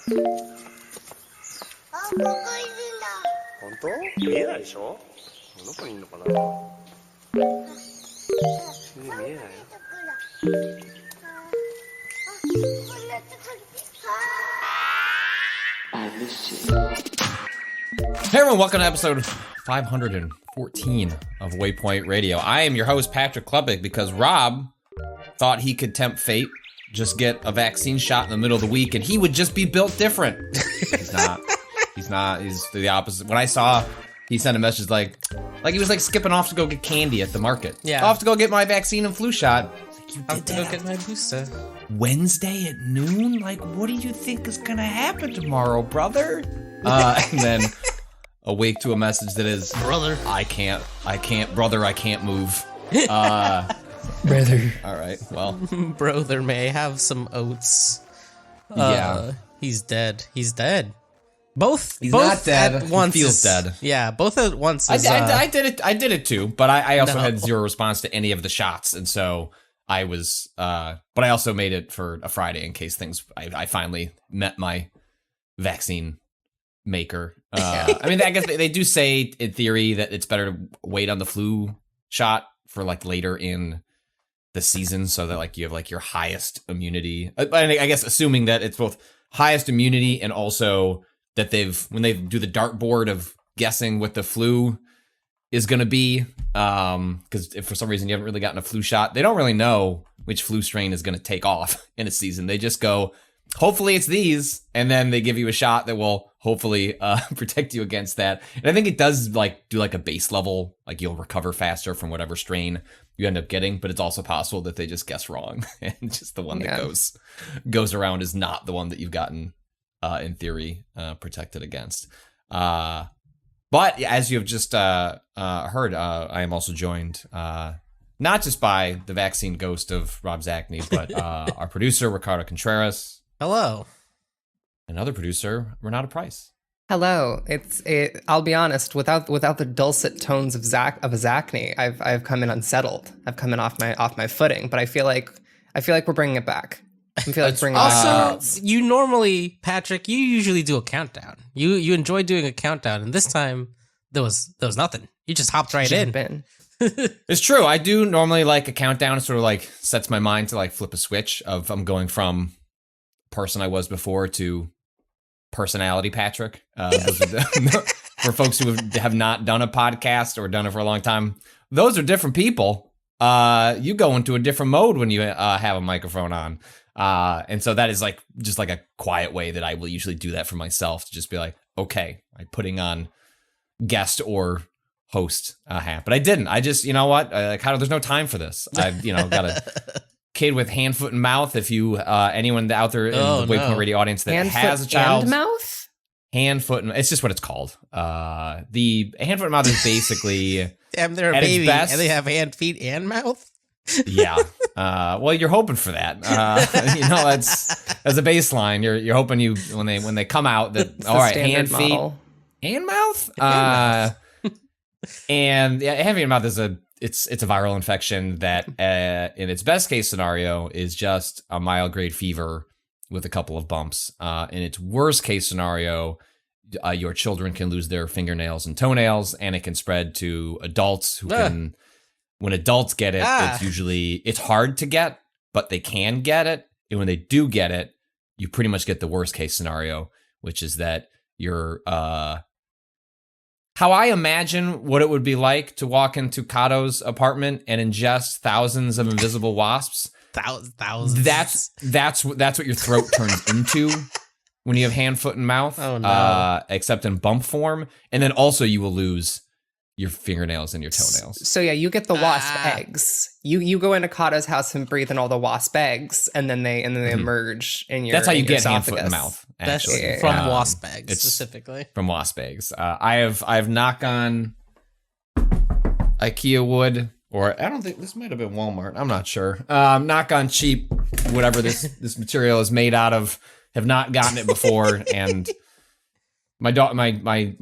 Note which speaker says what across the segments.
Speaker 1: 本当？見えないでしょ？どこにいるのかな？見えないよ。
Speaker 2: Hey everyone, welcome to episode 514 of Waypoint Radio. I am your host, Patrick Klubik, because Rob thought he could tempt fate, just get a vaccine shot in the middle of the week, and he would just be built different. He's not. He's not. He's the opposite. When I saw, he sent a message like he was like skipping off to go get candy at the market.
Speaker 3: Yeah.
Speaker 2: Off to go get my vaccine and flu shot. Like, you
Speaker 3: I'll
Speaker 2: did
Speaker 3: go
Speaker 2: that
Speaker 3: get my booster.
Speaker 2: Wednesday at noon? Like, what do you think is gonna happen tomorrow, brother? And then awake to a message that is,
Speaker 3: Brother.
Speaker 2: I can't, brother, I can't move.
Speaker 4: Brother.
Speaker 2: All right, well,
Speaker 3: Brother may have some oats.
Speaker 2: Yeah.
Speaker 3: He's dead. He's dead. Both.
Speaker 2: He's
Speaker 3: both
Speaker 2: not dead.
Speaker 3: At once
Speaker 2: He feels
Speaker 3: is-
Speaker 2: dead.
Speaker 3: Yeah, both at once.
Speaker 2: I
Speaker 3: Is,
Speaker 2: did it too, but I also
Speaker 3: No.
Speaker 2: had zero response to any of the shots, and so I was, but I also made it for a Friday in case I finally met my vaccine maker. I mean, I guess they do say in theory that it's better to wait on the flu shot for like later in the season, so that like you have like your highest immunity. But I guess assuming that it's both highest immunity and also that when they do the dartboard of guessing what the flu is going to be, because if for some reason you haven't really gotten a flu shot, they don't really know which flu strain is going to take off in a season. They just go, hopefully it's these, and then they give you a shot that will hopefully protect you against that. And I think it does like do like a base level, like you'll recover faster from whatever strain you end up getting, but it's also possible that they just guess wrong and just the one that goes around is not the one that you've gotten in theory protected against. But as you have just heard, I am also joined not just by the vaccine ghost of Rob Zachney, but our producer Ricardo Contreras,
Speaker 3: Hello.
Speaker 2: another producer Renata Price.
Speaker 4: Hello. I'll be honest. Without the dulcet tones of Zachney, I've come in unsettled. I've come in off my footing. But I feel like we're bringing it back. I feel like bringing it back.
Speaker 3: Also, you normally, Patrick, you usually do a countdown. You enjoy doing a countdown, and this time there was nothing. You just hopped right in.
Speaker 2: It's true. I do normally like a countdown. It sort of like sets my mind to like flip a switch of I'm going from person I was before to personality Patrick. For folks who have not done a podcast or done it for a long time, those are different people. You go into a different mode when you have a microphone on. And so that is like just like a quiet way that I will usually do that for myself, to just be like, okay, I'm putting on guest or host hat. But I didn't. I just, you know what? There's no time for this. I've, got a kid with hand, foot, and mouth. If you, anyone out there in the Waypoint Radio audience that
Speaker 4: Hand,
Speaker 2: has
Speaker 4: foot,
Speaker 2: a child.
Speaker 4: and mouth?
Speaker 2: Hand, foot, and it's just what it's called. The hand, foot, and mouth is basically
Speaker 3: Damn, they're a
Speaker 2: at its
Speaker 3: baby,
Speaker 2: best-
Speaker 3: and they have hand, feet, and mouth.
Speaker 2: Yeah. Well, you're hoping for that. That's as a baseline. You're hoping when they come out that
Speaker 4: It's
Speaker 2: all
Speaker 4: the
Speaker 2: right,
Speaker 4: standard
Speaker 2: hand,
Speaker 4: model.
Speaker 2: feet, and mouth. And yeah, hand, feet, and mouth is it's a viral infection that in its best case scenario is just a mild grade fever with a couple of bumps. In its worst case scenario, your children can lose their fingernails and toenails, and it can spread to adults who can. When adults get it, it's hard to get, but they can get it. And when they do get it, you pretty much get the worst case scenario, which is that you're, how I imagine what it would be like to walk into Cado's apartment and ingest thousands of invisible wasps.
Speaker 3: Thousands.
Speaker 2: That's what your throat turns into when you have hand, foot, and mouth.
Speaker 3: Oh, no.
Speaker 2: Except in bump form. And then also you will lose your fingernails and your toenails.
Speaker 4: So yeah, you get the wasp eggs. You go into Cado's house and breathe in all the wasp eggs, and then they emerge in your.
Speaker 2: That's how you
Speaker 4: in your
Speaker 2: get hand, foot,
Speaker 4: esophagus.
Speaker 2: and mouth.
Speaker 3: That's
Speaker 2: Actually,
Speaker 3: from wasp eggs
Speaker 2: it's
Speaker 3: specifically.
Speaker 2: from wasp eggs. I have knock on IKEA wood, or I don't think this might have been Walmart. I'm not sure. Knock on cheap, whatever this material is made out of. Have not gotten it before, and my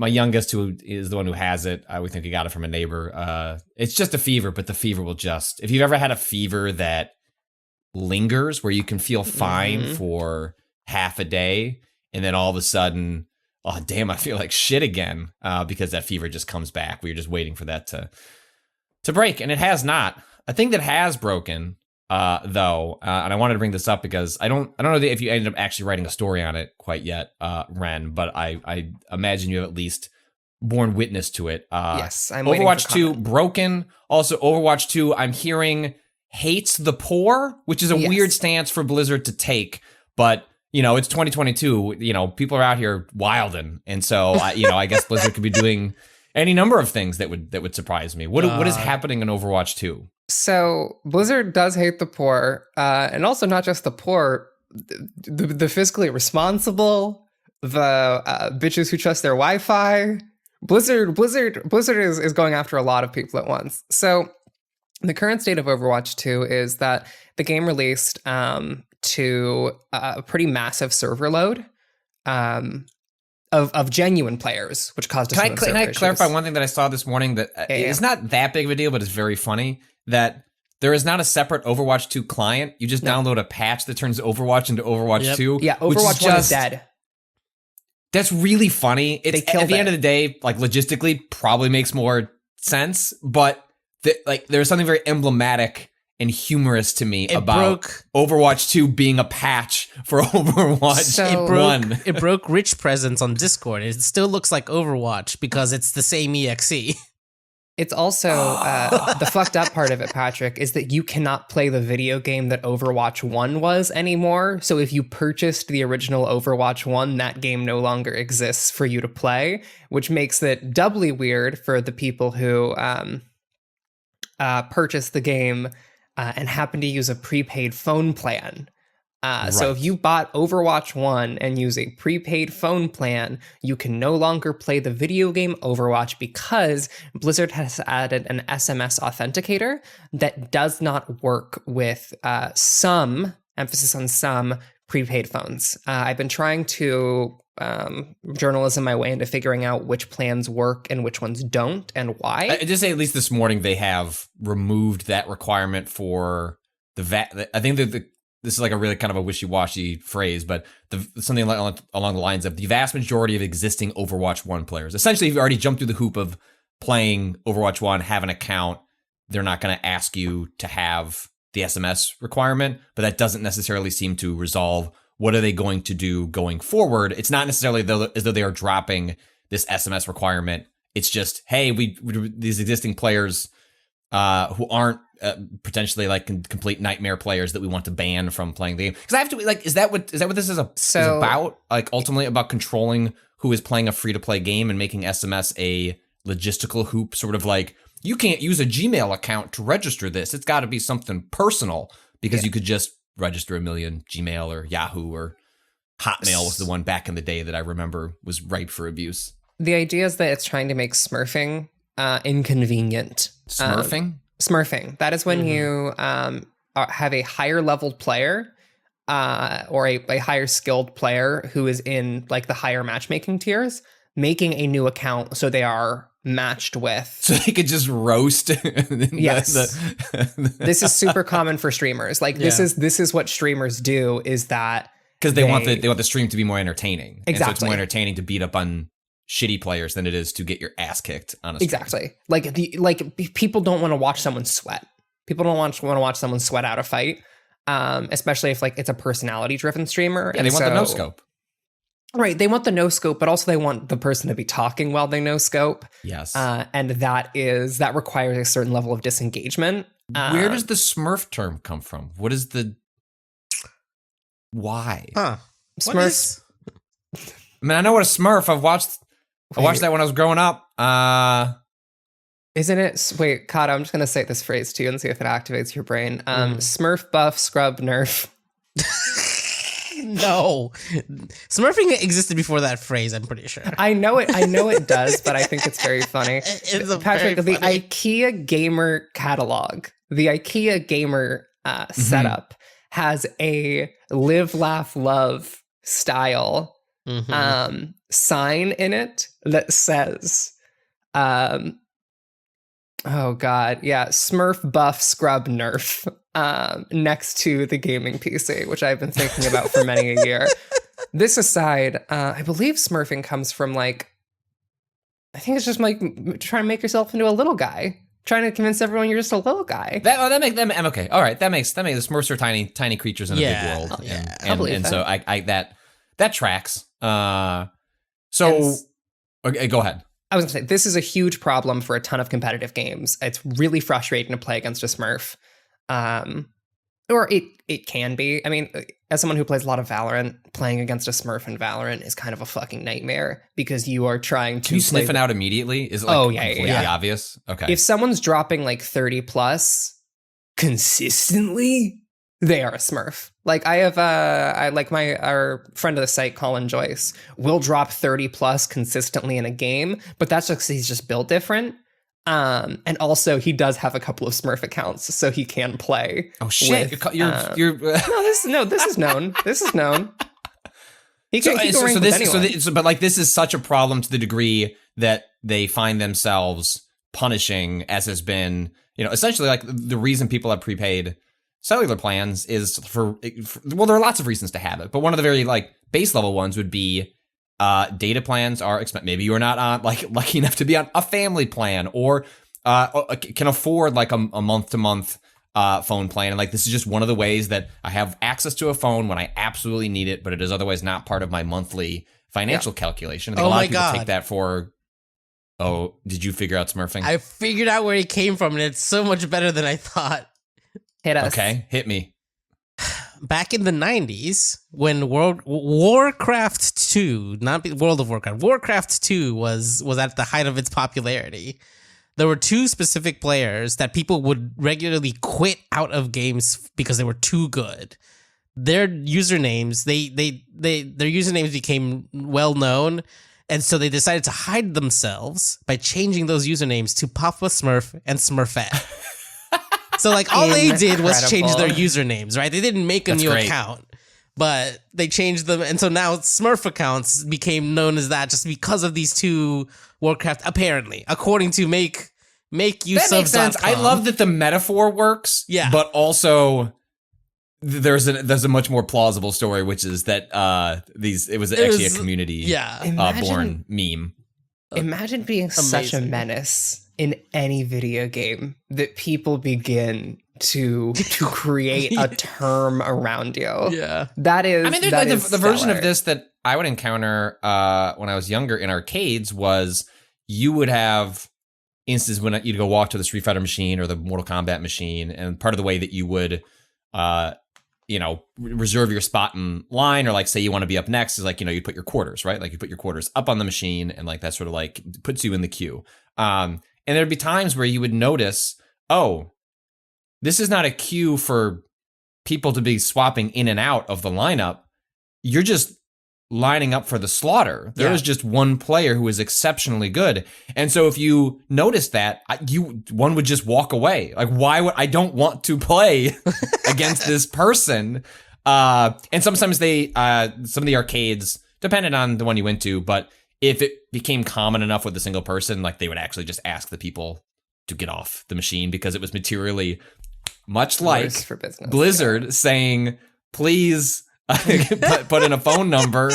Speaker 2: youngest, who is the one who has it, we think he got it from a neighbor. It's just a fever, but the fever will just, if you've ever had a fever that lingers where you can feel fine for half a day, and then all of a sudden, oh damn, I feel like shit again, because that fever just comes back. We were just waiting for that to break, and it has not. A thing that has broken, though, and I wanted to bring this up because I don't know if you ended up actually writing a story on it quite yet, Ren, but I imagine you have at least borne witness to it.
Speaker 4: Yes, I'm
Speaker 2: Overwatch 2 broken. Also, Overwatch 2, I'm hearing hates the poor, which is a weird stance for Blizzard to take, but it's 2022. People are out here wilding, and so I guess Blizzard could be doing any number of things that would surprise me. What is happening in Overwatch 2?
Speaker 4: So Blizzard does hate the poor, and also not just the poor, the fiscally responsible, the bitches who trust their Wi-Fi. Blizzard is going after a lot of people at once. So the current state of Overwatch 2 is that the game released to a pretty massive server load of genuine players, which caused
Speaker 2: Can I clarify one thing that I saw this morning that it's not that big of a deal, but it's very funny that there is not a separate Overwatch 2 client. You just download a patch that turns Overwatch into Overwatch 2.
Speaker 4: Yeah, Overwatch 1 is dead.
Speaker 2: That's really funny. It's at the end of the day, like logistically, probably makes more sense, but there's something very emblematic and humorous to me about Overwatch 2 being a patch for Overwatch 1.
Speaker 3: It broke rich presence on Discord. It still looks like Overwatch because it's the same EXE.
Speaker 4: It's also the fucked up part of it, Patrick, is that you cannot play the video game that Overwatch 1 was anymore. So if you purchased the original Overwatch 1, that game no longer exists for you to play, which makes it doubly weird for the people who purchased the game and happen to use a prepaid phone plan. So if you bought Overwatch 1 and use a prepaid phone plan, you can no longer play the video game Overwatch because Blizzard has added an SMS authenticator that does not work with some, emphasis on some, prepaid phones. I've been trying to journalism my way into figuring out which plans work and which ones don't and why.
Speaker 2: I just say at least this morning they have removed that requirement for the I think that this is like a really kind of a wishy-washy phrase, but something along the lines of the vast majority of existing Overwatch 1 players. Essentially, if you already jumped through the hoop of playing Overwatch 1, have an account, they're not going to ask you to have the SMS requirement, but that doesn't necessarily seem to resolve what are they going to do going forward. It's not necessarily as though they are dropping this SMS requirement. It's just, hey, these existing players who aren't potentially like complete nightmare players that we want to ban from playing the game. Because I have to like, is that what this is about? Like ultimately about controlling who is playing a free to play game and making SMS a logistical hoop, sort of like you can't use a Gmail account to register this. It's got to be something personal because you could just register a million Gmail or Yahoo or Hotmail was the one back in the day that I remember was ripe for abuse.
Speaker 4: The idea is that it's trying to make smurfing inconvenient. Smurfing. That is when you have a higher leveled player or a higher skilled player who is in like the higher matchmaking tiers, making a new account so they are matched with.
Speaker 2: So they could just roast.
Speaker 4: Yes. This is super common for streamers. Like this is what streamers do is that
Speaker 2: because they want the stream to be more entertaining.
Speaker 4: Exactly.
Speaker 2: And so it's more entertaining to beat up on shitty players than it is to get your ass kicked on a stream.
Speaker 4: Exactly. Like people don't want to watch someone sweat. People don't want to watch someone sweat out a fight, especially if like it's a personality driven streamer.
Speaker 2: And they want the no scope.
Speaker 4: Right. They want the no scope, but also they want the person to be talking while they no scope.
Speaker 2: Yes.
Speaker 4: And that requires a certain level of disengagement.
Speaker 2: Where does the Smurf term come from? What is the why?
Speaker 4: Smurfs.
Speaker 2: I mean, I know what a Smurf. I watched that when I was growing up.
Speaker 4: Isn't it? Wait, Cado, I'm just going to say this phrase to you and see if it activates your brain. Smurf, buff, scrub, nerf.
Speaker 3: No. Smurfing existed before that phrase, I'm pretty sure.
Speaker 4: I know it does, but I think it's very funny. Patrick, the IKEA gamer catalog, the IKEA gamer setup has a live, laugh, love style sign in it that says, oh God, yeah, Smurf, buff, scrub, nerf, next to the gaming PC, which I've been thinking about for many a year. this aside, I believe smurfing comes from like, I think it's just like trying to make yourself into a little guy, trying to convince everyone you're just a little guy.
Speaker 2: That makes them okay. All right, that makes the Smurfs are tiny creatures in a big world, and so I that tracks. So okay, go ahead.
Speaker 4: I was gonna say, this is a huge problem for a ton of competitive games. It's really frustrating to play against a Smurf. Or it can be. I mean, as someone who plays a lot of Valorant, playing against a Smurf in Valorant is kind of a fucking nightmare because you are trying to.
Speaker 2: Can you sniff it out immediately? Is it like completely obvious? Okay.
Speaker 4: If someone's dropping like 30 plus consistently, they are a Smurf. Like I have our friend of the site, Colin Joyce, will drop 30 plus consistently in a game, but that's just he's just built different. And also he does have a couple of Smurf accounts, so he can play.
Speaker 2: Oh shit! You're
Speaker 4: no, this is known. This is known.
Speaker 2: But like this is such a problem to the degree that they find themselves punishing, as has been, essentially like the reason people have prepaid cellular plans is for well, there are lots of reasons to have it, but one of the very like base level ones would be data plans are expensive. Maybe you're not on lucky enough to be on a family plan, or can afford like a month to month phone plan. And like this is just one of the ways that I have access to a phone when I absolutely need it, but it is otherwise not part of my monthly financial calculation. I think a lot of people take that for. Oh, did you figure out smurfing?
Speaker 3: I figured out where he came from, and it's so much better than I thought.
Speaker 4: Hit us.
Speaker 2: Okay, hit me.
Speaker 3: Back in the 90s, when Warcraft 2, not World of Warcraft, Warcraft 2 was at the height of its popularity, there were two specific players that people would regularly quit out of games because they were too good. Their usernames, their usernames became well known, and so they decided to hide themselves by changing those usernames to Papa Smurf and Smurfette. So like all they did was change their usernames, right? They didn't make a new account, but they changed them. And so now Smurf accounts became known as that just because of these two Warcraft, apparently, according to make use
Speaker 2: that makes sense. I love that the metaphor works, but also there's a much more plausible story, which is that it was actually a community born meme.
Speaker 4: Imagine being such a menace in any video game that people begin to create a term around you.
Speaker 3: Yeah.
Speaker 4: That is,
Speaker 2: I mean, the version of this that I would encounter when I was younger in arcades was you would have instances when you'd go walk to the Street Fighter machine or the Mortal Kombat machine, and part of the way that you would reserve your spot in line, or like say you want to be up next, is like, you put your quarters, right? Like you put your quarters up on the machine, and like that sort of like puts you in the queue. And there'd be times where you would notice, oh, this is not a queue for people to be swapping in and out of the lineup. You're just lining up for the slaughter. There is just one player who is exceptionally good. And so if you notice that, one would just walk away. Like, why would I don't want to play against this person? And sometimes some of the arcades, depending on the one you went to, but if it became common enough with a single person, like they would actually just ask the people to get off the machine, because it was materially much like Blizzard saying, please put in a phone number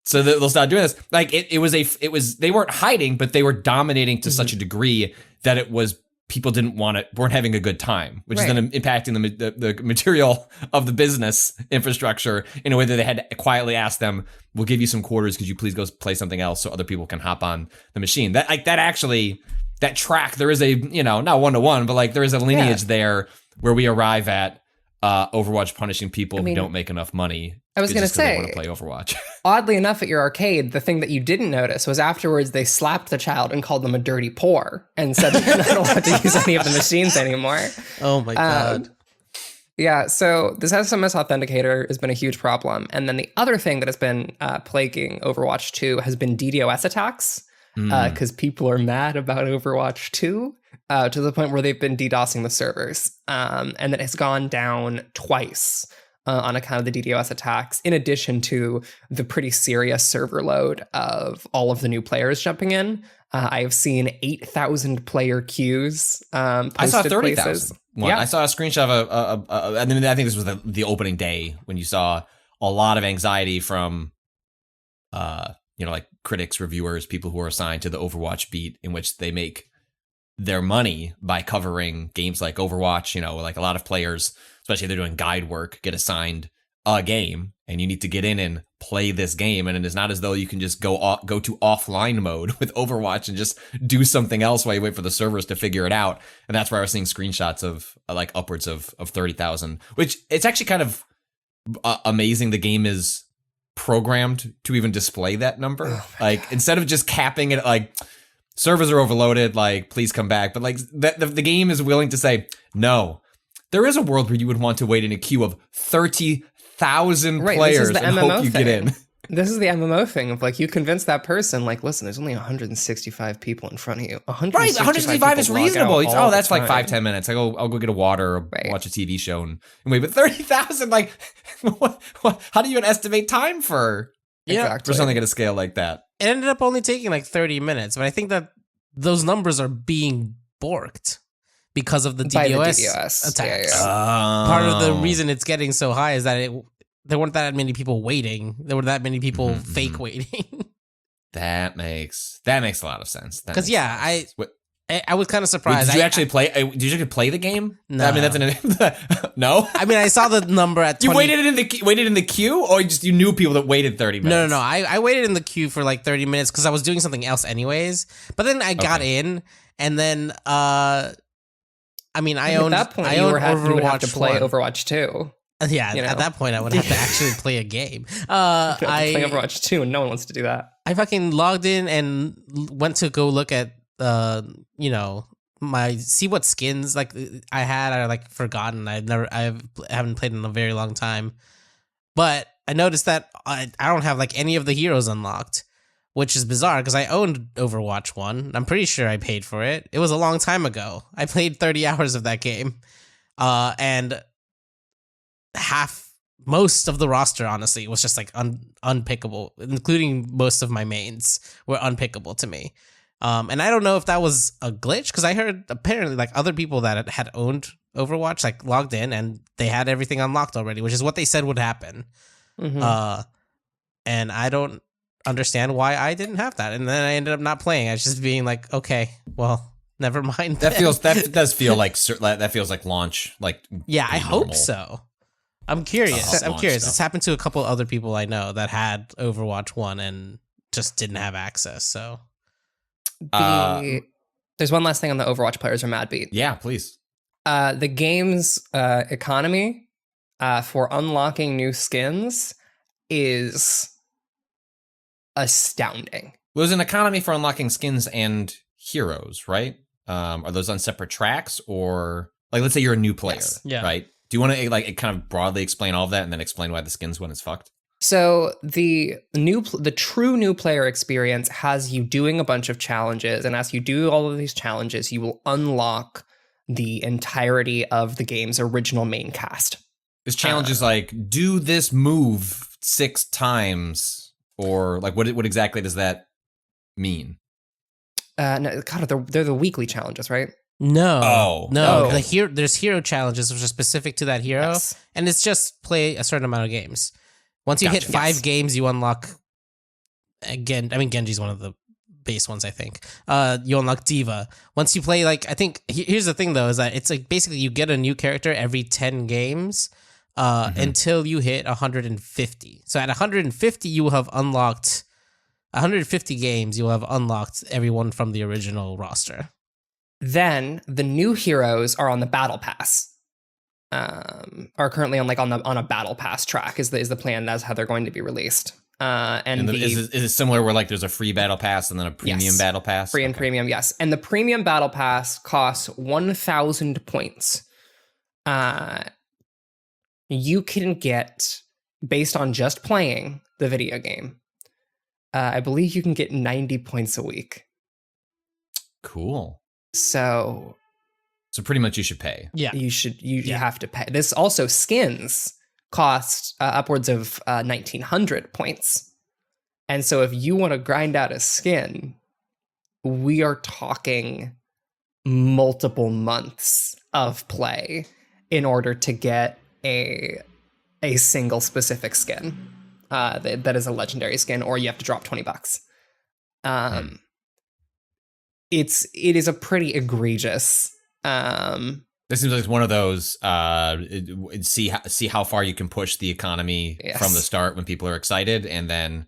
Speaker 2: so that they'll stop doing this. Like it was they weren't hiding, but they were dominating to such a degree that it was people weren't having a good time, which is then impacting the material of the business infrastructure in a way that they had to quietly ask them, we'll give you some quarters, could you please go play something else so other people can hop on the machine. That track, there is a, not 1-to-1, but like there is a lineage there where we arrive at Overwatch punishing people who don't make enough money.
Speaker 4: I was going to say,
Speaker 2: they want to play Overwatch.
Speaker 4: Oddly enough, at your arcade, the thing that you didn't notice was afterwards they slapped the child and called them a dirty poor and said they're not allowed to use any of the machines anymore.
Speaker 3: Oh my God.
Speaker 4: Yeah, so this SMS authenticator has been a huge problem. And then the other thing that has been plaguing Overwatch 2 has been DDoS attacks, because people are mad about Overwatch 2 to the point where they've been DDoSing the servers. And that has gone down twice on account of the DDoS attacks, in addition to the pretty serious server load of all of the new players jumping in. I have seen 8,000 player queues.
Speaker 2: I saw 30,000.
Speaker 4: Yeah.
Speaker 2: I saw a screenshot of I think this was the opening day when you saw a lot of anxiety from like critics, reviewers, people who are assigned to the Overwatch beat, in which they make their money by covering games like Overwatch. Like a lot of players, especially if they're doing guide work, get assigned a game, and you need to get in and play this game. And it is not as though you can just go to offline mode with Overwatch and just do something else while you wait for the servers to figure it out. And that's why I was seeing screenshots of like upwards of 30,000, which it's actually kind of amazing. The game is programmed to even display that number. Like instead of just capping it, like servers are overloaded, like please come back. But like the game is willing to say, no, there is a world where you would want to wait in a queue of 30,000 players and hope you get in.
Speaker 4: This is the MMO thing of like, you convince that person, like, listen, there's only 165 people in front of you.
Speaker 2: 165 is reasonable. That's like 5-10 minutes. I'll go get a water or watch a TV show and wait. But 30,000, like, how do you even estimate time for something at a scale like that?
Speaker 3: It ended up only taking like 30 minutes, but I think that those numbers are being borked because of the DDoS attacks. Part of the reason it's getting so high is that there weren't that many people waiting. There were that many people fake waiting.
Speaker 2: That makes a lot of sense.
Speaker 3: Because I was kind of surprised.
Speaker 2: Did you actually play? Did you actually play the game?
Speaker 3: No.
Speaker 2: I mean, no.
Speaker 3: I mean, I saw the number at 20.
Speaker 2: You waited in the queue, or you knew people that waited 30 minutes?
Speaker 3: No. I waited in the queue for like 30 minutes because I was doing something else anyways. But then I got in, and then I owned. At that point, you would have
Speaker 4: to play Overwatch 2.
Speaker 3: Yeah, at that point, I would have to actually play a game.
Speaker 4: I play Overwatch 2, and no one wants to do that.
Speaker 3: I fucking logged in and went to go look at, see what skins like I had. I like forgotten. I haven't played in a very long time, but I noticed that I don't have like any of the heroes unlocked, which is bizarre because I owned Overwatch 1. I'm pretty sure I paid for it. It was a long time ago. I played 30 hours of that game, and most of the roster honestly was just like unpickable, including most of my mains were unpickable to me. And I don't know if that was a glitch because I heard apparently like other people that had owned Overwatch like logged in and they had everything unlocked already, which is what they said would happen. And I don't understand why I didn't have that. And then I ended up not playing. I was just being like, okay, well, never mind.
Speaker 2: That does feel like launch. Like
Speaker 3: I hope so. I'm curious.
Speaker 2: Stuff.
Speaker 3: It's happened to a couple other people I know that had Overwatch 1 and just didn't have access. So
Speaker 4: there's one last thing on the Overwatch players are mad beat.
Speaker 2: Yeah, please.
Speaker 4: The game's economy for unlocking new skins is astounding.
Speaker 2: There's an economy for unlocking skins and heroes, right? Are those on separate tracks, or like let's say you're a new player, right? Do you want to like kind of broadly explain all of that and then explain why the skins one is fucked?
Speaker 4: So the true new player experience has you doing a bunch of challenges, and as you do all of these challenges, you will unlock the entirety of the game's original main cast.
Speaker 2: This challenge is like, do this move 6 times, or like what exactly does that mean?
Speaker 4: No, God, they're the weekly challenges, right?
Speaker 3: No.
Speaker 2: Okay.
Speaker 3: There's hero challenges which are specific to that hero, and it's just play a certain amount of games. Once you hit 5 games, you unlock again. I mean, Genji's one of the base ones, I think. You unlock Diva. Once you play, like, I think here's the thing though, is that it's like basically you get a new character every 10 games until you hit 150. So at 150, you will have unlocked 150 games. You will have unlocked everyone from the original roster.
Speaker 4: Then the new heroes are on the battle pass. Are currently on a battle pass track is the plan. That's how they're going to be released. Is
Speaker 2: it similar where like there's a free battle pass and then a premium battle pass?
Speaker 4: Free and premium, yes. And the premium battle pass costs 1,000 points. You can get, based on just playing the video game, I believe you can get 90 points a week.
Speaker 2: Cool.
Speaker 4: So
Speaker 2: pretty much you should pay.
Speaker 3: Yeah.
Speaker 4: You have to pay. This also skins cost upwards of 1,900 points. And so if you want to grind out a skin, we are talking multiple months of play in order to get a single specific skin. that is a legendary skin, or you have to drop $20. It is a pretty egregious.
Speaker 2: This seems like it's one of those see how far you can push the economy from the start when people are excited, and then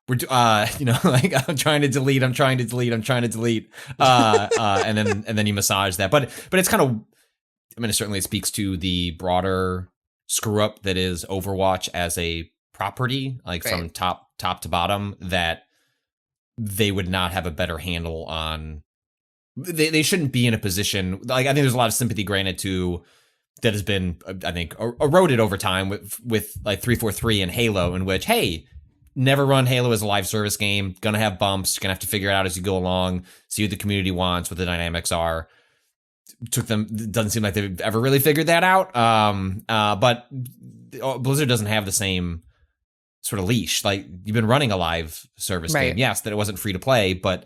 Speaker 2: we're like I'm trying to delete, and then you massage that. But it's kind of, I mean, it certainly speaks to the broader screw up that is Overwatch as a property, like from top to bottom, that they would not have a better handle on. They shouldn't be in a position, like, I think there's a lot of sympathy granted to that has been, I think, eroded over time with like 343 and Halo, in which, hey, never run Halo as a live service game, gonna have bumps, gonna have to figure it out as you go along, see what the community wants, what the dynamics are. Doesn't seem like they've ever really figured that out. But Blizzard doesn't have the same sort of leash. Like, you've been running a live service game, yes, that it wasn't free to play, but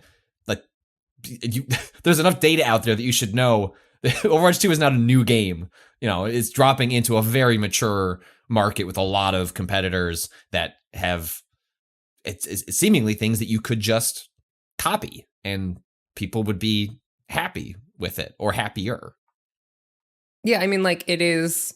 Speaker 2: there's enough data out there that you should know that Overwatch 2 is not a new game. It's dropping into a very mature market with a lot of competitors that have it's seemingly things that you could just copy and people would be happy with it, or happier.
Speaker 4: Yeah, I mean, like, this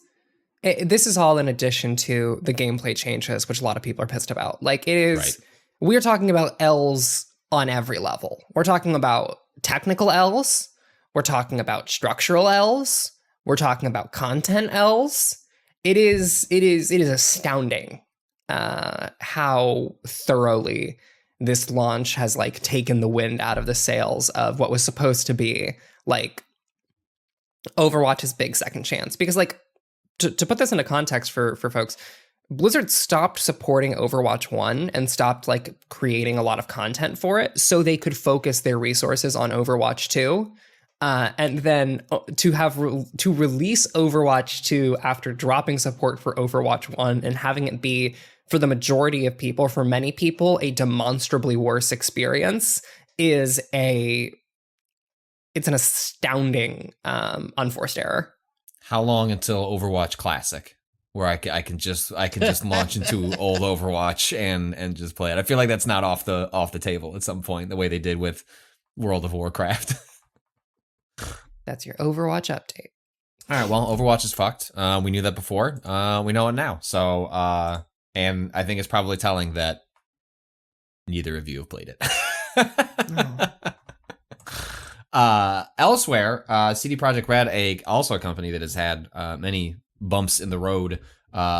Speaker 4: is all in addition to the gameplay changes, which a lot of people are pissed about. Like, it is, we're talking about L's on every level. We're talking about technical L's. We're talking about structural L's. We're talking about content L's. It is astounding how thoroughly this launch has like taken the wind out of the sails of what was supposed to be like Overwatch's big second chance. Because, like, to put this into context for folks, Blizzard stopped supporting Overwatch 1 and stopped like creating a lot of content for it so they could focus their resources on Overwatch 2. And then to release Overwatch 2 after dropping support for Overwatch 1 and having it be, for the majority of people, for many people, a demonstrably worse experience it's an astounding unforced error.
Speaker 2: How long until Overwatch Classic, where I can just launch into old Overwatch and just play it? I feel like that's not off the table at some point, the way they did with World of Warcraft.
Speaker 4: That's your Overwatch update.
Speaker 2: All right, well, Overwatch is fucked. We knew that before. We know it now. So, and I think it's probably telling that neither of you have played it. Elsewhere, CD Projekt Red, also a company that has had many bumps in the road,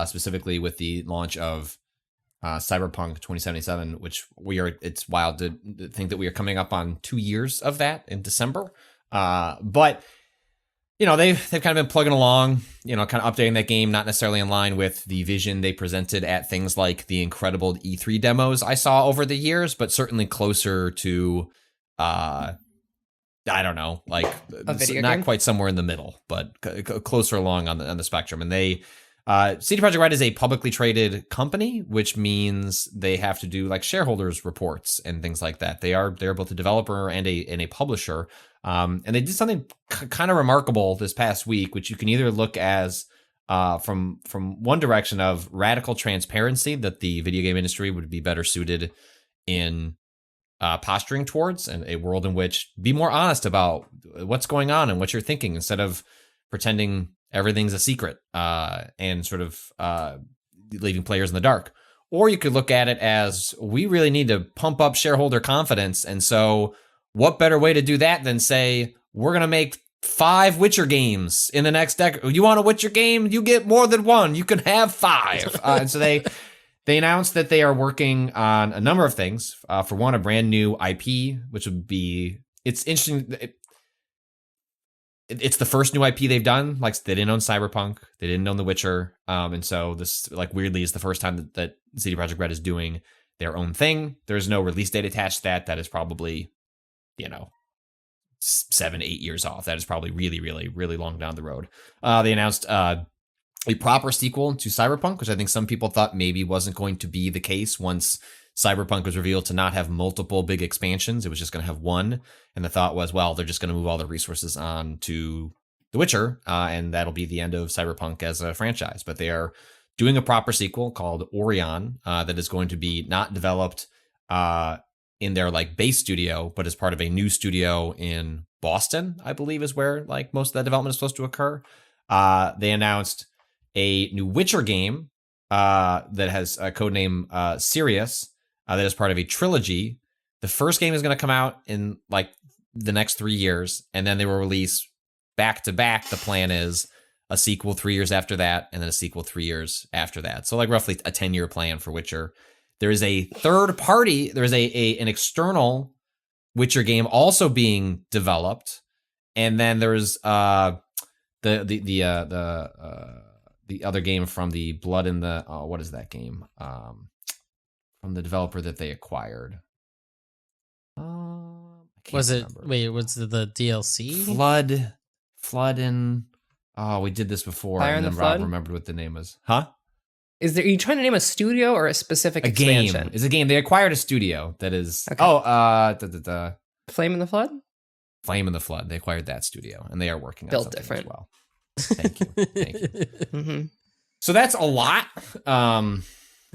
Speaker 2: specifically with the launch of Cyberpunk 2077, which it's wild to think that we are coming up on 2 years of that in December. But they've kind of been plugging along, kind of updating that game, not necessarily in line with the vision they presented at things like the incredible E3 demos I saw over the years, but certainly closer to, I don't know, like not
Speaker 4: game?
Speaker 2: Quite somewhere in the middle, but closer along on the spectrum. And they, CD Projekt Red is a publicly traded company, which means they have to do like shareholders reports and things like that. They're both a developer and a publisher. And they did something kind of remarkable this past week, which you can either look as from one direction of radical transparency that the video game industry would be better suited in posturing towards, and a world in which be more honest about what's going on and what you're thinking instead of pretending everything's a secret and sort of leaving players in the dark. Or you could look at it as, we really need to pump up shareholder confidence, and so what better way to do that than say, we're going to make 5 Witcher games in the next decade. You want a Witcher game? You get more than one. You can have 5. And so they announced that they are working on a number of things. For one, a brand new IP, which would be, it's interesting. It's the first new IP they've done. Like, they didn't own Cyberpunk. They didn't own The Witcher. And so this, like, weirdly is the first time that CD Projekt Red is doing their own thing. There's no release date attached to that. That is probably, 7-8 years off. That is probably really, really, really long down the road. They announced a proper sequel to Cyberpunk, which I think some people thought maybe wasn't going to be the case once Cyberpunk was revealed to not have multiple big expansions. It was just going to have one. And the thought was, well, they're just going to move all the resources on to The Witcher, and that'll be the end of Cyberpunk as a franchise. But they are doing a proper sequel called Orion that is going to be not developed in their like base studio, but as part of a new studio in Boston, I believe is where like most of that development is supposed to occur. They announced a new Witcher game that has a codename Sirius that is part of a trilogy. The first game is going to come out in like the next 3 years, and then they will release back to back. The plan is a sequel 3 years after that, and then a sequel 3 years after that. So like roughly a 10-year plan for Witcher. There is a third party. There is an external Witcher game also being developed, and then there's the other game from the Blood in the what is that game from the developer that they acquired.
Speaker 3: Was it
Speaker 2: remember.
Speaker 3: wait? Was it the DLC?
Speaker 2: Flood and we did this before,
Speaker 4: Fire
Speaker 2: and
Speaker 4: in
Speaker 2: then
Speaker 4: the
Speaker 2: Rob
Speaker 4: Flood?
Speaker 2: remembered what the name was. Huh?
Speaker 4: Are you trying to name a studio or a specific
Speaker 2: A
Speaker 4: expansion?
Speaker 2: game. It's a game. They acquired a studio that is
Speaker 4: Okay. Flame in the Flood?
Speaker 2: Flame in the Flood. They acquired that studio, and they are working on
Speaker 4: Built
Speaker 2: something
Speaker 4: different.
Speaker 2: as well. Thank you. Thank you.
Speaker 4: Mm-hmm.
Speaker 2: So that's a lot.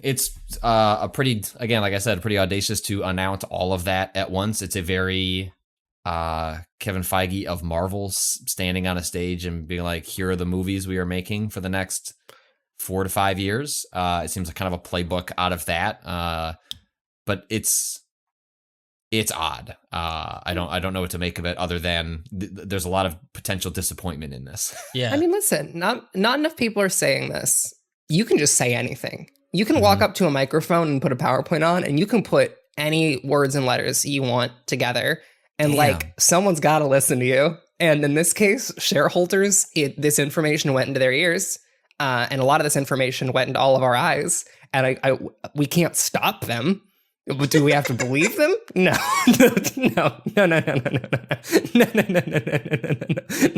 Speaker 2: It's a pretty, again, like I said, pretty audacious to announce all of that at once. It's a very Kevin Feige of Marvel standing on a stage and being like, here are the movies we are making for the next 4 to 5 years. It seems like kind of a playbook out of that. But it's odd. I don't know what to make of it other than there's a lot of potential disappointment in this.
Speaker 3: Yeah.
Speaker 4: I mean, listen, not enough people are saying this. You can just say anything. You can walk up to a microphone and put a PowerPoint on, and you can put any words and letters you want together, and like someone's got to listen to you. And in this case, shareholders, this information went into their ears, and a lot of this information went into all of our eyes. And we can't stop them. But do we have to believe them? No.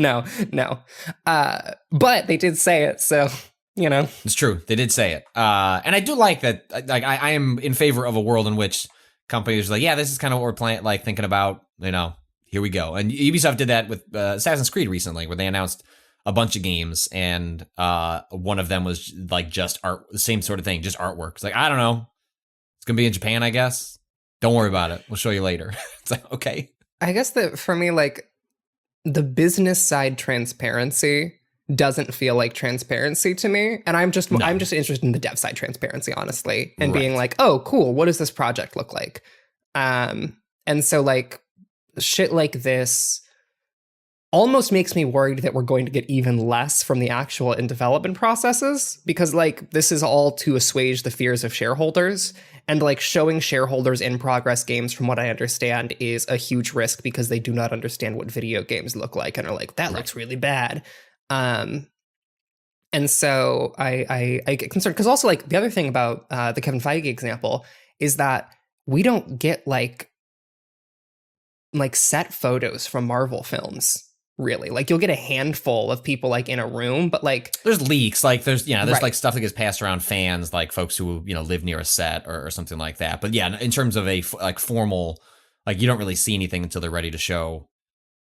Speaker 4: No. But they did say it, so you know.
Speaker 2: It's true. They did say it. And I do like that. Like I am in favor of a world in which companies are like, yeah, this is kind of what we're planning, like thinking about, here we go. And Ubisoft did that with Assassin's Creed recently, where they announced a bunch of games, and one of them was like just art, the same sort of thing, just artwork. It's like, I don't know. It's going to be in Japan, I guess. Don't worry about it. We'll show you later. It's like, okay.
Speaker 4: I guess that for me, like, the business side transparency doesn't feel like transparency to me. And I'm just interested in the dev side transparency, honestly, and being like, oh, cool. What does this project look like? And so like shit like this almost makes me worried that we're going to get even less from the actual in development processes, because like this is all to assuage the fears of shareholders, and like showing shareholders in progress games, from what I understand, is a huge risk because they do not understand what video games look like and are like, that looks really bad. And so I get concerned, because also like the other thing about the Kevin Feige example is that we don't get like set photos from Marvel films. Really, like you'll get a handful of people like in a room, but like
Speaker 2: there's leaks, like there's like stuff that gets passed around fans, like folks who live near a set or something like that. But yeah, in terms of a like formal, like you don't really see anything until they're ready to show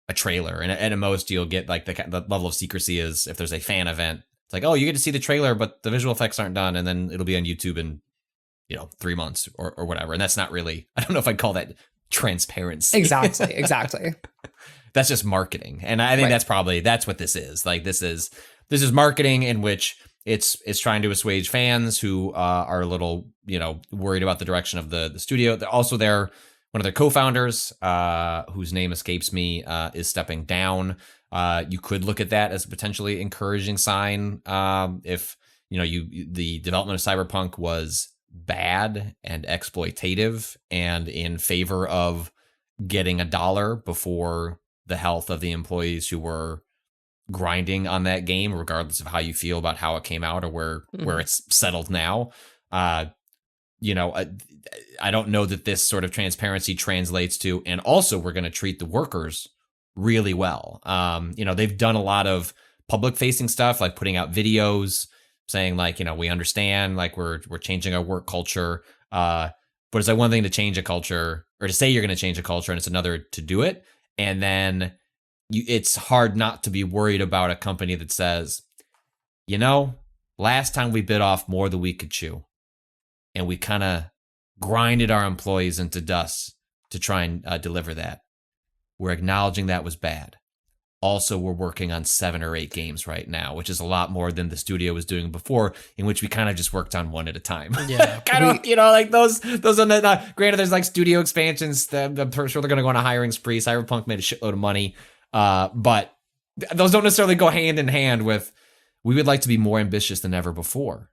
Speaker 2: a trailer, and at most you'll get like the level of secrecy is if there's a fan event. It's like, oh, you get to see the trailer, but the visual effects aren't done, and then it'll be on YouTube in 3 months or whatever. And that's not really, I don't know if I'd call that transparency.
Speaker 4: Exactly.
Speaker 2: That's just marketing. And I think that's what this is. Like this is marketing in which it's trying to assuage fans who are a little, worried about the direction of the studio. Also, one of their co-founders, whose name escapes me, is stepping down. You could look at that as a potentially encouraging sign. If the development of Cyberpunk was bad and exploitative and in favor of getting $1 before the health of the employees who were grinding on that game, regardless of how you feel about how it came out or where it's settled now. I don't know that this sort of transparency translates to, and also we're going to treat the workers really well. They've done a lot of public facing stuff, like putting out videos saying like, we understand, like we're changing our work culture. But it's like one thing to change a culture, or to say you're going to change a culture, and it's another to do it. And then it's hard not to be worried about a company that says, last time we bit off more than we could chew, and we kind of grinded our employees into dust to try and deliver that. We're acknowledging that was bad. Also, we're working on 7 or 8 games right now, which is a lot more than the studio was doing before, in which we kind of just worked on one at a time.
Speaker 3: Yeah.
Speaker 2: Like those are not, granted, there's like studio expansions. I'm sure they're going to go on a hiring spree. Cyberpunk made a shitload of money. But those don't necessarily go hand in hand with, we would like to be more ambitious than ever before.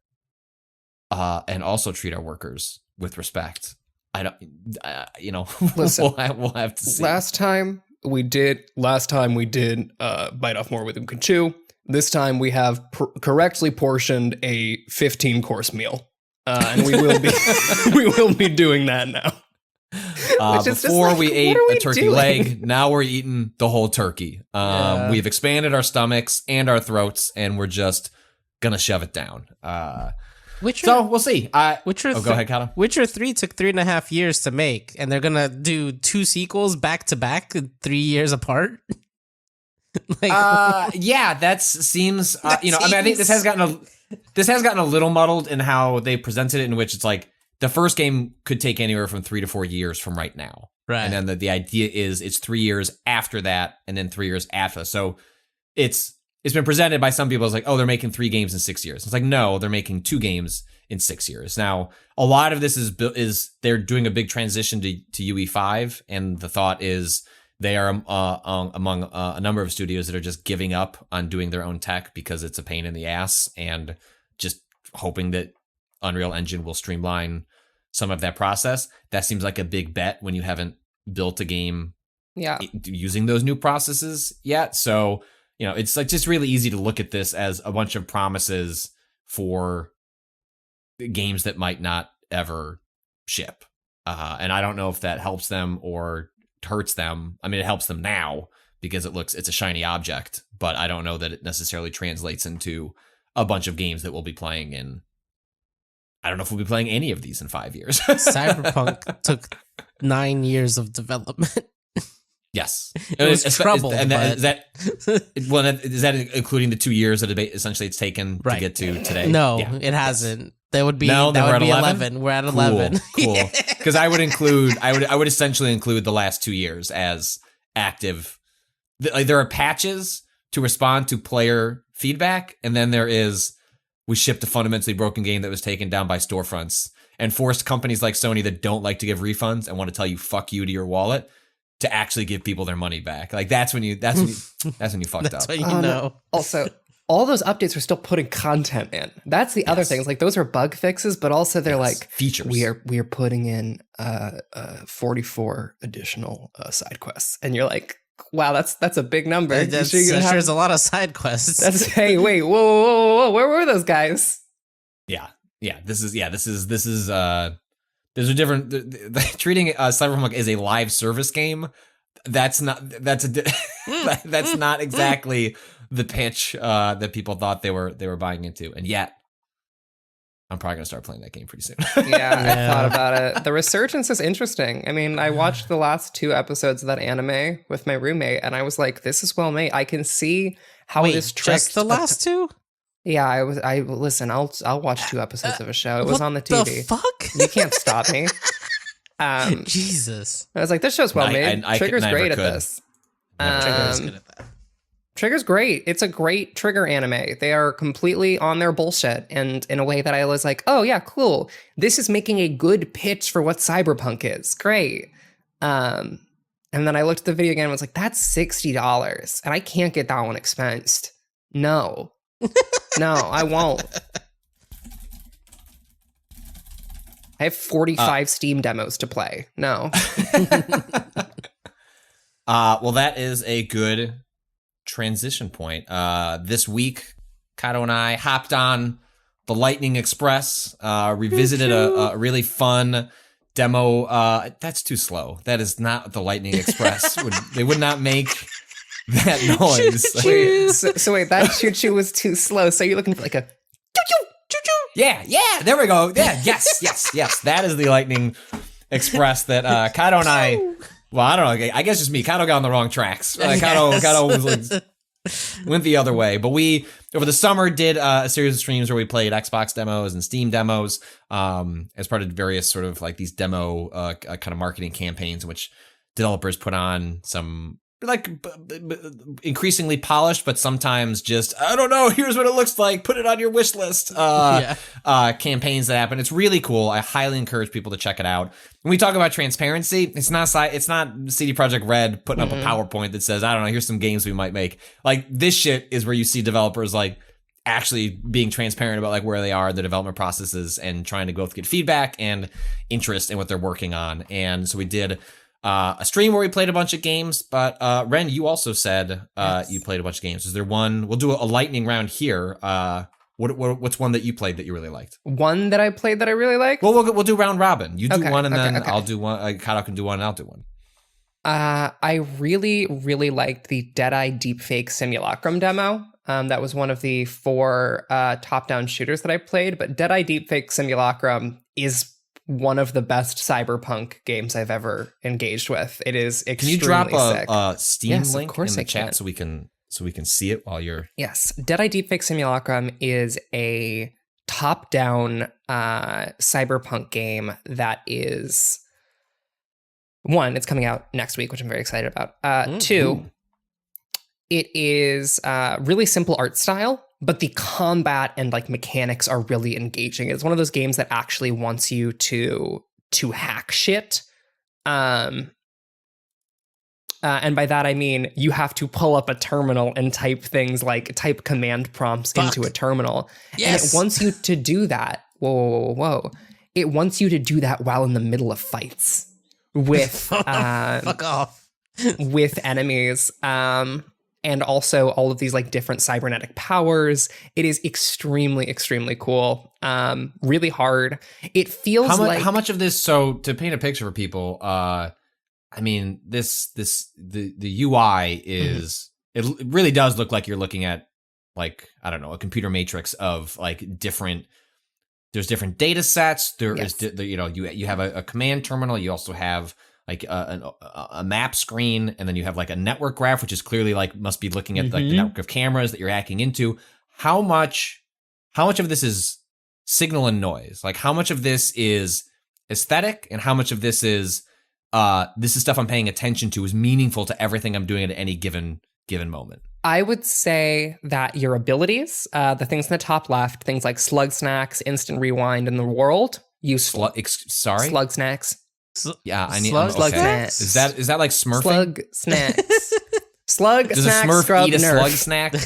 Speaker 2: And also treat our workers with respect. I don't,
Speaker 4: Listen,
Speaker 2: we'll have to see.
Speaker 4: Last time we did bite off more than we could chew. This time we have correctly portioned a 15-course meal, and we will be doing that now.
Speaker 2: Before we ate a turkey leg, now we're eating the whole turkey. We've expanded our stomachs and our throats, and we're just gonna shove it down. So we'll see. Go ahead, Cado.
Speaker 3: Witcher 3 took 3.5 years to make, and they're gonna do 2 sequels back to back, 3 years apart.
Speaker 2: Yeah, that seems. I think this has gotten a little muddled in how they presented it, in which it's like the first game could take anywhere from 3 to 4 years from right now,
Speaker 3: right?
Speaker 2: And then the idea is it's 3 years after that, and then 3 years after. So it's been presented by some people as like, oh, they're making 3 games in 6 years. It's like, no, they're making 2 games in 6 years. Now, a lot of this is they're doing a big transition to UE5, and the thought is they are among a number of studios that are just giving up on doing their own tech because it's a pain in the ass, and just hoping that Unreal Engine will streamline some of that process. That seems like a big bet when you haven't built a game using those new processes yet. So, it's like just really easy to look at this as a bunch of promises for games that might not ever ship. And I don't know if that helps them or hurts them. I mean, it helps them now because it's a shiny object, but I don't know that it necessarily translates into a bunch of games that we'll be playing in. I don't know if we'll be playing any of these in 5 years.
Speaker 3: Cyberpunk took 9 years of development.
Speaker 2: Yes,
Speaker 3: it was trouble.
Speaker 2: And is that including the 2 years that essentially it's taken to get to today?
Speaker 3: No, it hasn't. That would be 11. We're at 11.
Speaker 2: Cool. Because I would essentially include the last 2 years as active. There are patches to respond to player feedback, and then we shipped a fundamentally broken game that was taken down by storefronts and forced companies like Sony that don't like to give refunds and want to tell you fuck you to your wallet to actually give people their money back. Like that's when you fucked up.
Speaker 3: That's what you know.
Speaker 4: Also, all those updates are still putting content in. That's the other thing. It's like those are bug fixes, but also they're like
Speaker 2: features.
Speaker 4: We are putting in 44 additional side quests, and you're like, wow, that's a big number.
Speaker 3: There's a lot of side quests.
Speaker 4: Hey, wait, whoa, where were those guys?
Speaker 2: Yeah. This is there's a different treating Cyberpunk as a live service game. That's not exactly the pitch that people thought they were buying into, and yet I'm probably gonna start playing that game pretty soon.
Speaker 4: Yeah, I thought about it. The resurgence is interesting. I mean, I watched the last 2 episodes of that anime with my roommate, and I was like, "This is well made." I can see how it is tricked.
Speaker 3: Just the last 2?
Speaker 4: Yeah, listen. I'll watch 2 episodes of a show. It was on the TV.
Speaker 3: The fuck?
Speaker 4: You can't stop me.
Speaker 3: Jesus.
Speaker 4: I was like, this show's well made. Trigger's great at this.
Speaker 3: Trigger's good at that.
Speaker 4: Trigger's great. It's a great Trigger anime. They are completely on their bullshit, and in a way that I was like, oh yeah, cool. This is making a good pitch for what Cyberpunk is. Great. And then I looked at the video again and was like, that's $60, and I can't get that one expensed. No. No, I won't. I have 45 Steam demos to play. No.
Speaker 2: Well, that is a good transition point. This week, Cado and I hopped on the Lightning Express, revisited a really fun demo. That's too slow. That is not the Lightning Express. They would not make that noise.
Speaker 4: Wait, that choo-choo was too slow. So you're looking for like a choo-choo, choo-choo.
Speaker 2: Yeah, there we go. Yeah, yes. That is the Lightning Express that Cado and I. Well, I don't know. I guess just me. Cado got on the wrong tracks. Cado was like, went the other way. But we, over the summer, did a series of streams where we played Xbox demos and Steam demos as part of various sort of like these demo kind of marketing campaigns in which developers put on some like increasingly polished, but sometimes just, I don't know, here's what it looks like, put it on your wish list campaigns that happen. It's really cool. I highly encourage people to check it out. When we talk about transparency, it's not CD Projekt Red putting up a PowerPoint that says, I don't know, here's some games we might make. Like, this shit is where you see developers like actually being transparent about like where they are, the development processes, and trying to both get feedback and interest in what they're working on. And so we did a stream where we played a bunch of games, but Ren, you also said you played a bunch of games. Is there one? We'll do a lightning round here. What's one that you played that you really liked?
Speaker 4: One that I played that I really liked?
Speaker 2: Well, we'll do round robin. You do one, and then I'll do one. Cado can do one, and I'll do one.
Speaker 4: I really, really liked the Deadeye Deepfake Simulacrum demo. That was one of the 4 top-down shooters that I played, but Deadeye Deepfake Simulacrum is one of the best cyberpunk games I've ever engaged with. It is extremely sick.
Speaker 2: Can you drop a Steam link
Speaker 4: of course
Speaker 2: in the chat so we can see it while you're...
Speaker 4: Yes. Deadeye Deepfake Simulacrum is a top-down cyberpunk game that is... 1, it's coming out next week, which I'm very excited about. 2, it is really simple art style, but the combat and like mechanics are really engaging. It's one of those games that actually wants you to hack shit. And by that I mean you have to pull up a terminal and type things like type command prompts into a terminal. Yes. And it wants you to do that. Whoa. It wants you to do that while in the middle of fights with
Speaker 3: fuck off.
Speaker 4: with enemies. And also all of these like different cybernetic powers. It is extremely, extremely cool. Really hard. It feels
Speaker 2: how much of this? So to paint a picture for people, I mean, the UI is it really does look like you're looking at like, I don't know, a computer matrix of like different. There's different data sets. There is you have a command terminal. You also have like a map screen, and then you have like a network graph, which is clearly like must be looking at like the network of cameras that you're hacking into. How much of this is signal and noise? Like how much of this is aesthetic, and how much of this is stuff I'm paying attention to, is meaningful to everything I'm doing at any given moment?
Speaker 4: I would say that your abilities, the things in the top left, things like slug snacks, instant rewind, and the world, useful. Slug snacks.
Speaker 2: Yeah, I need
Speaker 4: slug snacks.
Speaker 2: Is that like Smurfing?
Speaker 4: Slug snacks. Slug
Speaker 2: Does
Speaker 4: snacks.
Speaker 2: Does a Smurf eat a
Speaker 4: Nerf.
Speaker 2: slug snack?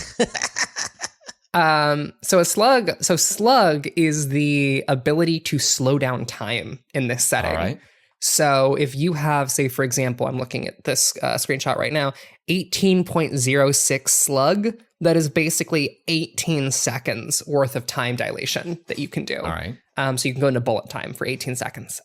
Speaker 4: So slug is the ability to slow down time in this setting.
Speaker 2: All right.
Speaker 4: So if you have, say, for example, I'm looking at this screenshot right now, 18.06 slug, that is basically 18 seconds worth of time dilation that you can do.
Speaker 2: All right.
Speaker 4: So you can go into bullet time for 18 seconds.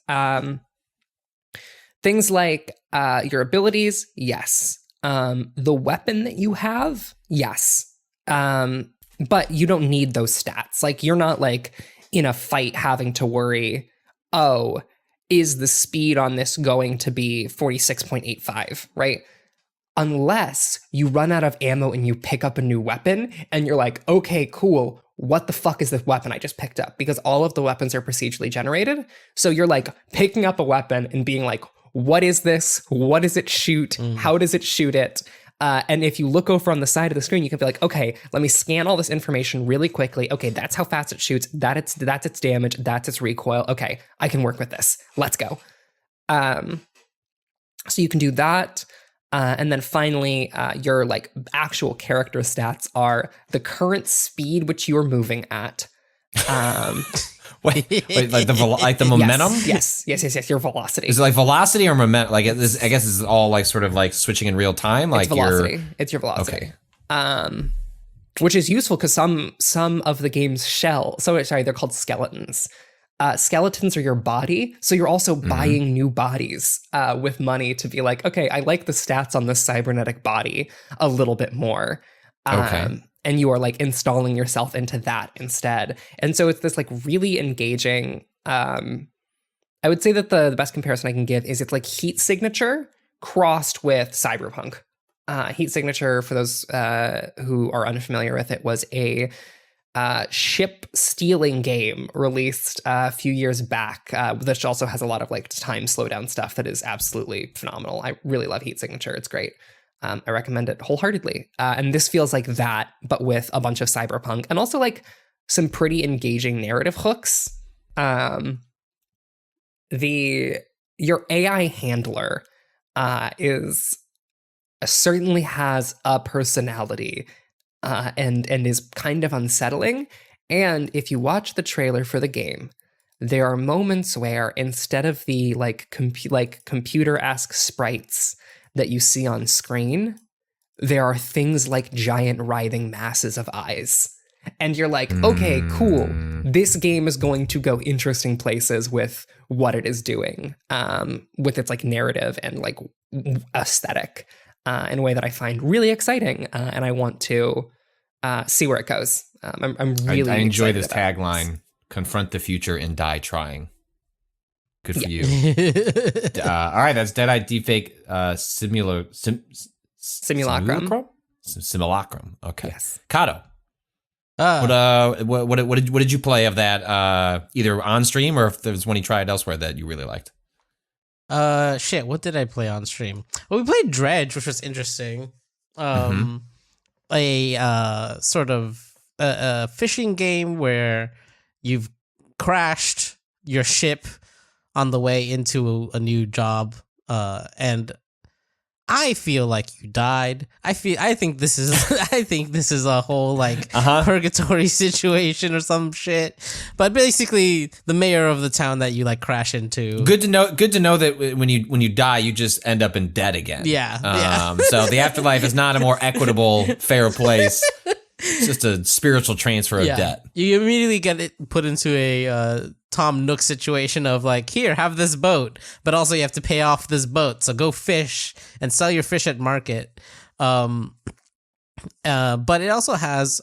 Speaker 4: Things like your abilities, yes. The weapon that you have, yes. But you don't need those stats. Like, you're not like in a fight having to worry, oh, is the speed on this going to be 46.85, right? Unless you run out of ammo and you pick up a new weapon and you're like, okay, cool. What the fuck is this weapon I just picked up? Because all of the weapons are procedurally generated. So you're like picking up a weapon and being like, what is this? What does it shoot? How does it shoot it? And if you look over on the side of the screen, you can be like, okay, let me scan all this information really quickly. Okay, that's how fast it shoots. That's its damage. That's its recoil. Okay, I can work with this. Let's go. So you can do that. And then finally, your like actual character stats are the current speed which you are moving at.
Speaker 2: Wait, like the momentum?
Speaker 4: Yes. Your velocity.
Speaker 2: Is it like velocity or momentum? Like I guess it's all like sort of like switching in real time. Like
Speaker 4: it's velocity. It's your velocity.
Speaker 2: Okay.
Speaker 4: Which is useful because some of the game's they're called skeletons. Skeletons are your body, so you're also buying new bodies with money to be like, okay, I like the stats on this cybernetic body a little bit more.
Speaker 2: Okay.
Speaker 4: And you are like installing yourself into that instead. And so it's this like really engaging, I would say that the best comparison I can give is it's like heat signature crossed with cyberpunk. Heat Signature, for those who are unfamiliar with it, was a ship stealing game released a few years back, which also has a lot of like time slowdown stuff that is absolutely phenomenal. I really love Heat Signature. It's great. I recommend it wholeheartedly. And this feels like that, but with a bunch of cyberpunk and also like some pretty engaging narrative hooks. Your AI handler is certainly has a personality and is kind of unsettling. And if you watch the trailer for the game, there are moments where instead of the computer-esque sprites that you see on screen, there are things like giant writhing masses of eyes. And you're like, okay, cool. This game is going to go interesting places with what it is doing, with its like narrative and like aesthetic, in a way that I find really exciting, and I want to see where it goes. I'm really.
Speaker 2: I enjoy this
Speaker 4: excited about
Speaker 2: tagline:
Speaker 4: this.
Speaker 2: "Confront the future and die trying." Good for you. All right, that's Deadeye Deepfake Simulacrum. Okay.
Speaker 4: Yes.
Speaker 2: Cado. What did you play of that? Either on stream or if there was one you tried elsewhere that you really liked.
Speaker 3: Shit. What did I play on stream? Well, we played Dredge, which was interesting. A sort of a fishing game where you've crashed your ship on the way into a new job, and I feel like you died. I think this is a whole like purgatory situation or some shit. But basically, the mayor of the town that you like crash into.
Speaker 2: Good to know that when you die, you just end up in debt again.
Speaker 3: Yeah.
Speaker 2: So the afterlife is not a more equitable, fair place. It's just a spiritual transfer of debt.
Speaker 3: You immediately get it put into a Tom Nook situation of like, here, have this boat, but also you have to pay off this boat. So go fish and sell your fish at market. But it also has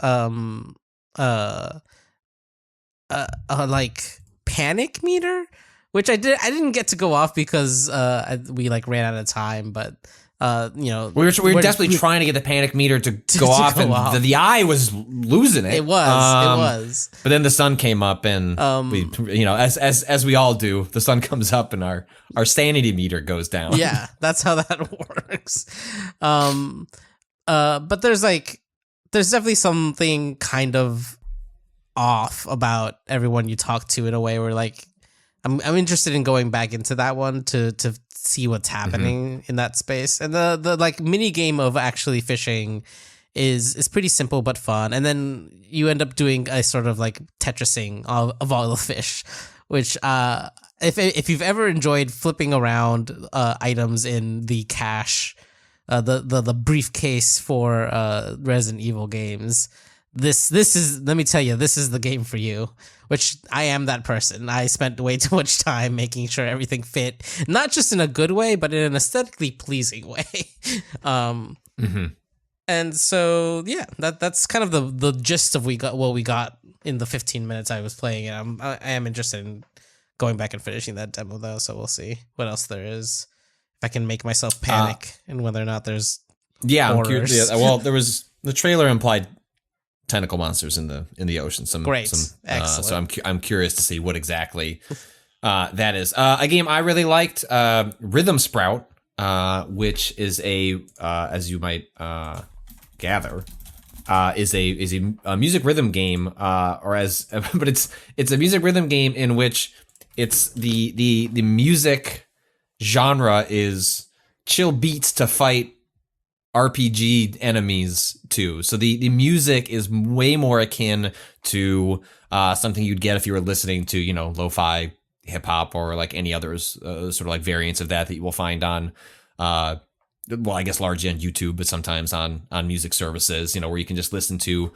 Speaker 3: like panic meter, which I didn't get to go off because we like ran out of time, but we were
Speaker 2: desperately trying to get the panic meter to go off, and the eye was losing it.
Speaker 3: It was.
Speaker 2: But then the sun came up, and we, as we all do, the sun comes up, and our sanity meter goes down.
Speaker 3: Yeah, that's how that works. But there's definitely something kind of off about everyone you talk to in a way where like I'm interested in going back into that one to see what's happening in that space. And the like mini game of actually fishing is pretty simple but fun. And then you end up doing a sort of like Tetrising of all the fish, which if you've ever enjoyed flipping around items in the cache, the briefcase for Resident Evil games, this is, let me tell you, this is the game for you. Which I am that person. I spent way too much time making sure everything fit, not just in a good way, but in an aesthetically pleasing way. And so, yeah, that's kind of the gist of what we got in the 15 minutes I was playing it. I am interested in going back and finishing that demo though, so we'll see what else there is. If I can make myself panic and whether or not there's
Speaker 2: I'm curious. Yeah, well, there was the trailer implied tentacle monsters in the ocean. Excellent. So I'm curious to see what exactly that is. A game I really liked, Rhythm Sprout, which is as you might gather, is a music rhythm game, but it's a music rhythm game in which it's the music genre is chill beats to fight RPG enemies too. So the music is way more akin to something you'd get if you were listening to, lo-fi hip hop or like any others, sort of like variants of that you will find on, I guess largely on YouTube, but sometimes on music services, where you can just listen to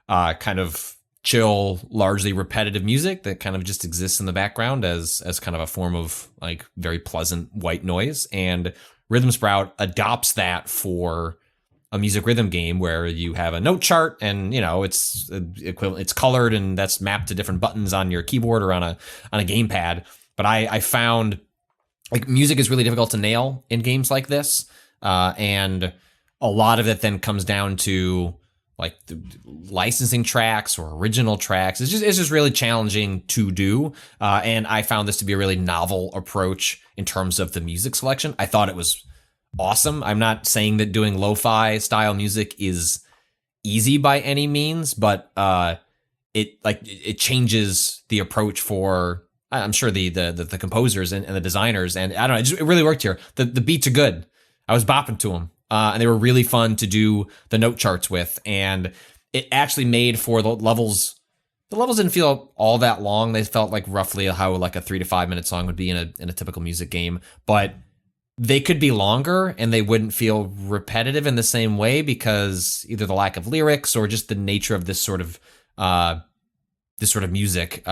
Speaker 2: kind of chill, largely repetitive music that kind of just exists in the background as kind of a form of like very pleasant white noise. And Rhythm Sprout adopts that for a music rhythm game where you have a note chart and it's equivalent, it's colored and that's mapped to different buttons on your keyboard or on a gamepad. But I found like music is really difficult to nail in games like this, and a lot of it then comes down to like the licensing tracks or original tracks. It's just really challenging to do. And I found this to be a really novel approach in terms of the music selection. I thought it was awesome. I'm not saying that doing lo-fi style music is easy by any means, but it changes the approach for, I'm sure, the composers and the designers. And I don't know, it really worked here. The beats are good. I was bopping to them. And they were really fun to do the note charts with. And it actually made for the levels. The levels didn't feel all that long. They felt like roughly how like a 3 to 5 minute song would be in a typical music game. But they could be longer and they wouldn't feel repetitive in the same way because either the lack of lyrics or just the nature of this sort of music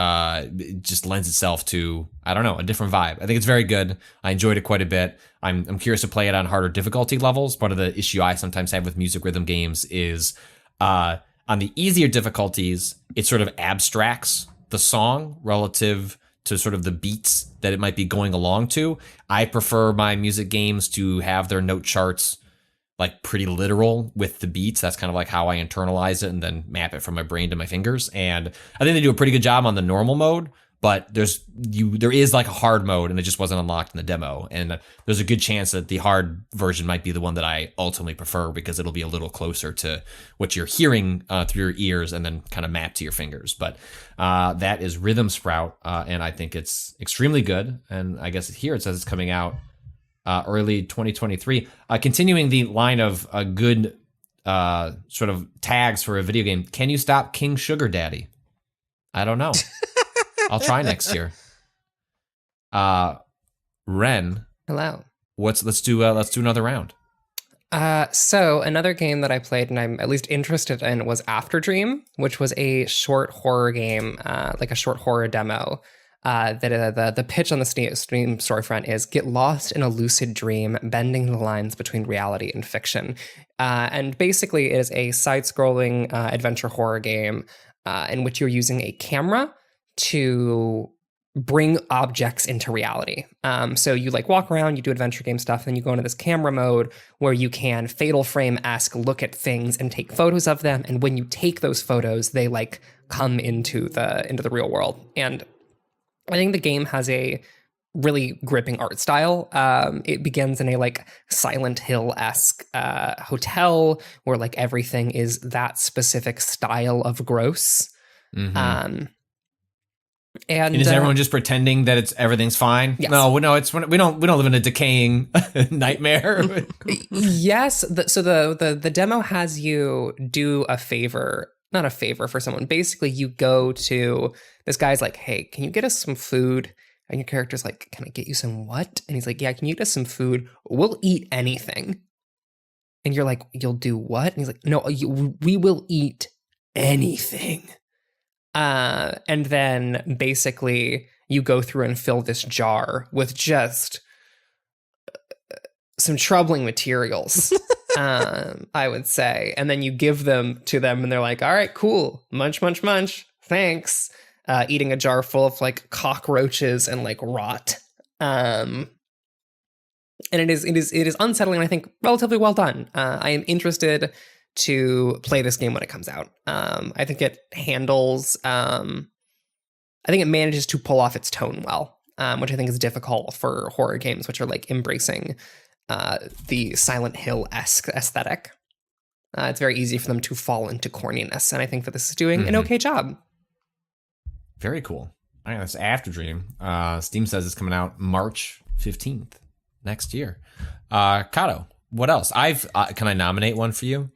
Speaker 2: just lends itself to, I don't know, a different vibe. I think it's very good. I enjoyed it quite a bit. I'm curious to play it on harder difficulty levels. Part of the issue I sometimes have with music rhythm games is on the easier difficulties, it sort of abstracts the song relative to sort of the beats that it might be going along to. I prefer my music games to have their note charts like pretty literal with the beats. That's kind of like how I internalize it and then map it from my brain to my fingers. And I think they do a pretty good job on the normal mode, but there is like a hard mode and it just wasn't unlocked in the demo. And there's a good chance that the hard version might be the one that I ultimately prefer because it'll be a little closer to what you're hearing through your ears and then kind of map to your fingers. But that is Rhythm Sprout. And I think it's extremely good. And I guess here it says it's coming out early 2023. Continuing the line of good sort of tags for a video game. Can you stop King Sugar Daddy? I don't know. I'll try next year. Ren.
Speaker 4: Hello.
Speaker 2: Let's do another round.
Speaker 4: So another game that I played and I'm at least interested in was After Dream, which was a short horror game, like a short horror demo. The pitch on the Steam storefront is get lost in a lucid dream, bending the lines between reality and fiction. And basically it is a side-scrolling adventure horror game in which you're using a camera to bring objects into reality. So you like walk around, you do adventure game stuff, then you go into this camera mode where you can Fatal Frame-esque look at things and take photos of them. And when you take those photos, they like come into the real world. And I think the game has a really gripping art style. It begins in a like Silent Hill-esque hotel where like everything is that specific style of gross.
Speaker 2: Mm-hmm.
Speaker 4: And
Speaker 2: is everyone just pretending that everything's fine?
Speaker 4: Yes.
Speaker 2: No, it's we don't live in a decaying nightmare.
Speaker 4: Yes. So the demo has you do a favor. Not a favor for someone. Basically, you go to this guy's like, hey, can you get us some food? And your character's like, can I get you some what? And he's like, yeah, can you get us some food? We'll eat anything. And you're like, you'll do what? And he's like, no, we will eat anything. And then basically you go through and fill this jar with just some troubling materials. I would say. And then you give them to them and they're like, all right, cool. Munch, munch, munch. Thanks. Eating a jar full of like cockroaches and like rot. And it is unsettling, I think relatively well done. I am interested to play this game when it comes out. I think it handles, I think it manages to pull off its tone well, which I think is difficult for horror games, which are like embracing the Silent Hill-esque aesthetic. It's very easy for them to fall into corniness, and I think that this is doing an okay job.
Speaker 2: Very cool. I know, it's After Dream. Steam says it's coming out March 15th next year. Cado, what else? Can I nominate one for you?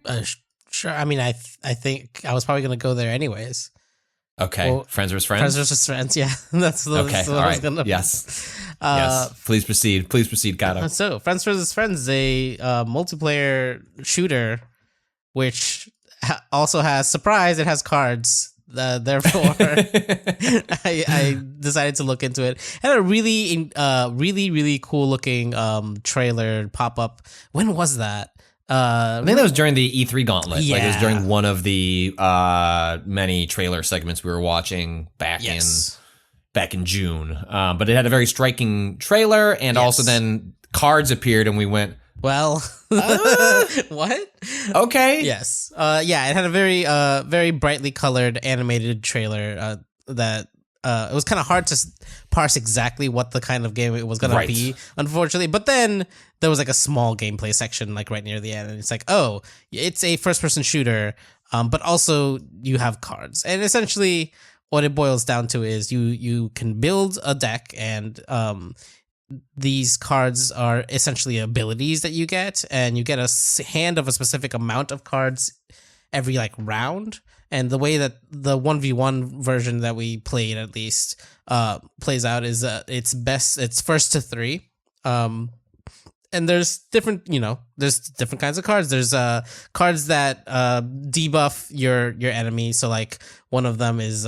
Speaker 3: Sure. I mean, I think I was probably going to go there anyways.
Speaker 2: Okay. Well, Friends vs. Friends?
Speaker 3: Friends vs. Friends, yeah. That's the
Speaker 2: okay. All right. Yes. Yes. Please proceed, Cado.
Speaker 3: So, Friends vs. Friends is a multiplayer shooter, which also has, surprise, it has cards. Therefore, I decided to look into it. Had a really cool looking trailer pop up. When was that?
Speaker 2: I think that was during the E3 gauntlet.
Speaker 3: Yeah.
Speaker 2: Like it was during one of the many trailer segments we were watching back in June. But it had a very striking trailer, and also then cards appeared, and we went,
Speaker 3: Well, what?
Speaker 2: Okay.
Speaker 3: Yes. Yeah, it had a very brightly colored animated trailer that it was kind of hard to parse exactly what the kind of game it was going to be, unfortunately. But then there was like a small gameplay section like right near the end, and it's like, oh, it's a first-person shooter, but also you have cards. And essentially what it boils down to is you can build a deck, and these cards are essentially abilities that you get, and you get a hand of a specific amount of cards every like round. And the way that the 1v1 version that we played at least plays out is it's first to three. And there's different kinds of cards. There's cards that debuff your enemy. So like one of them is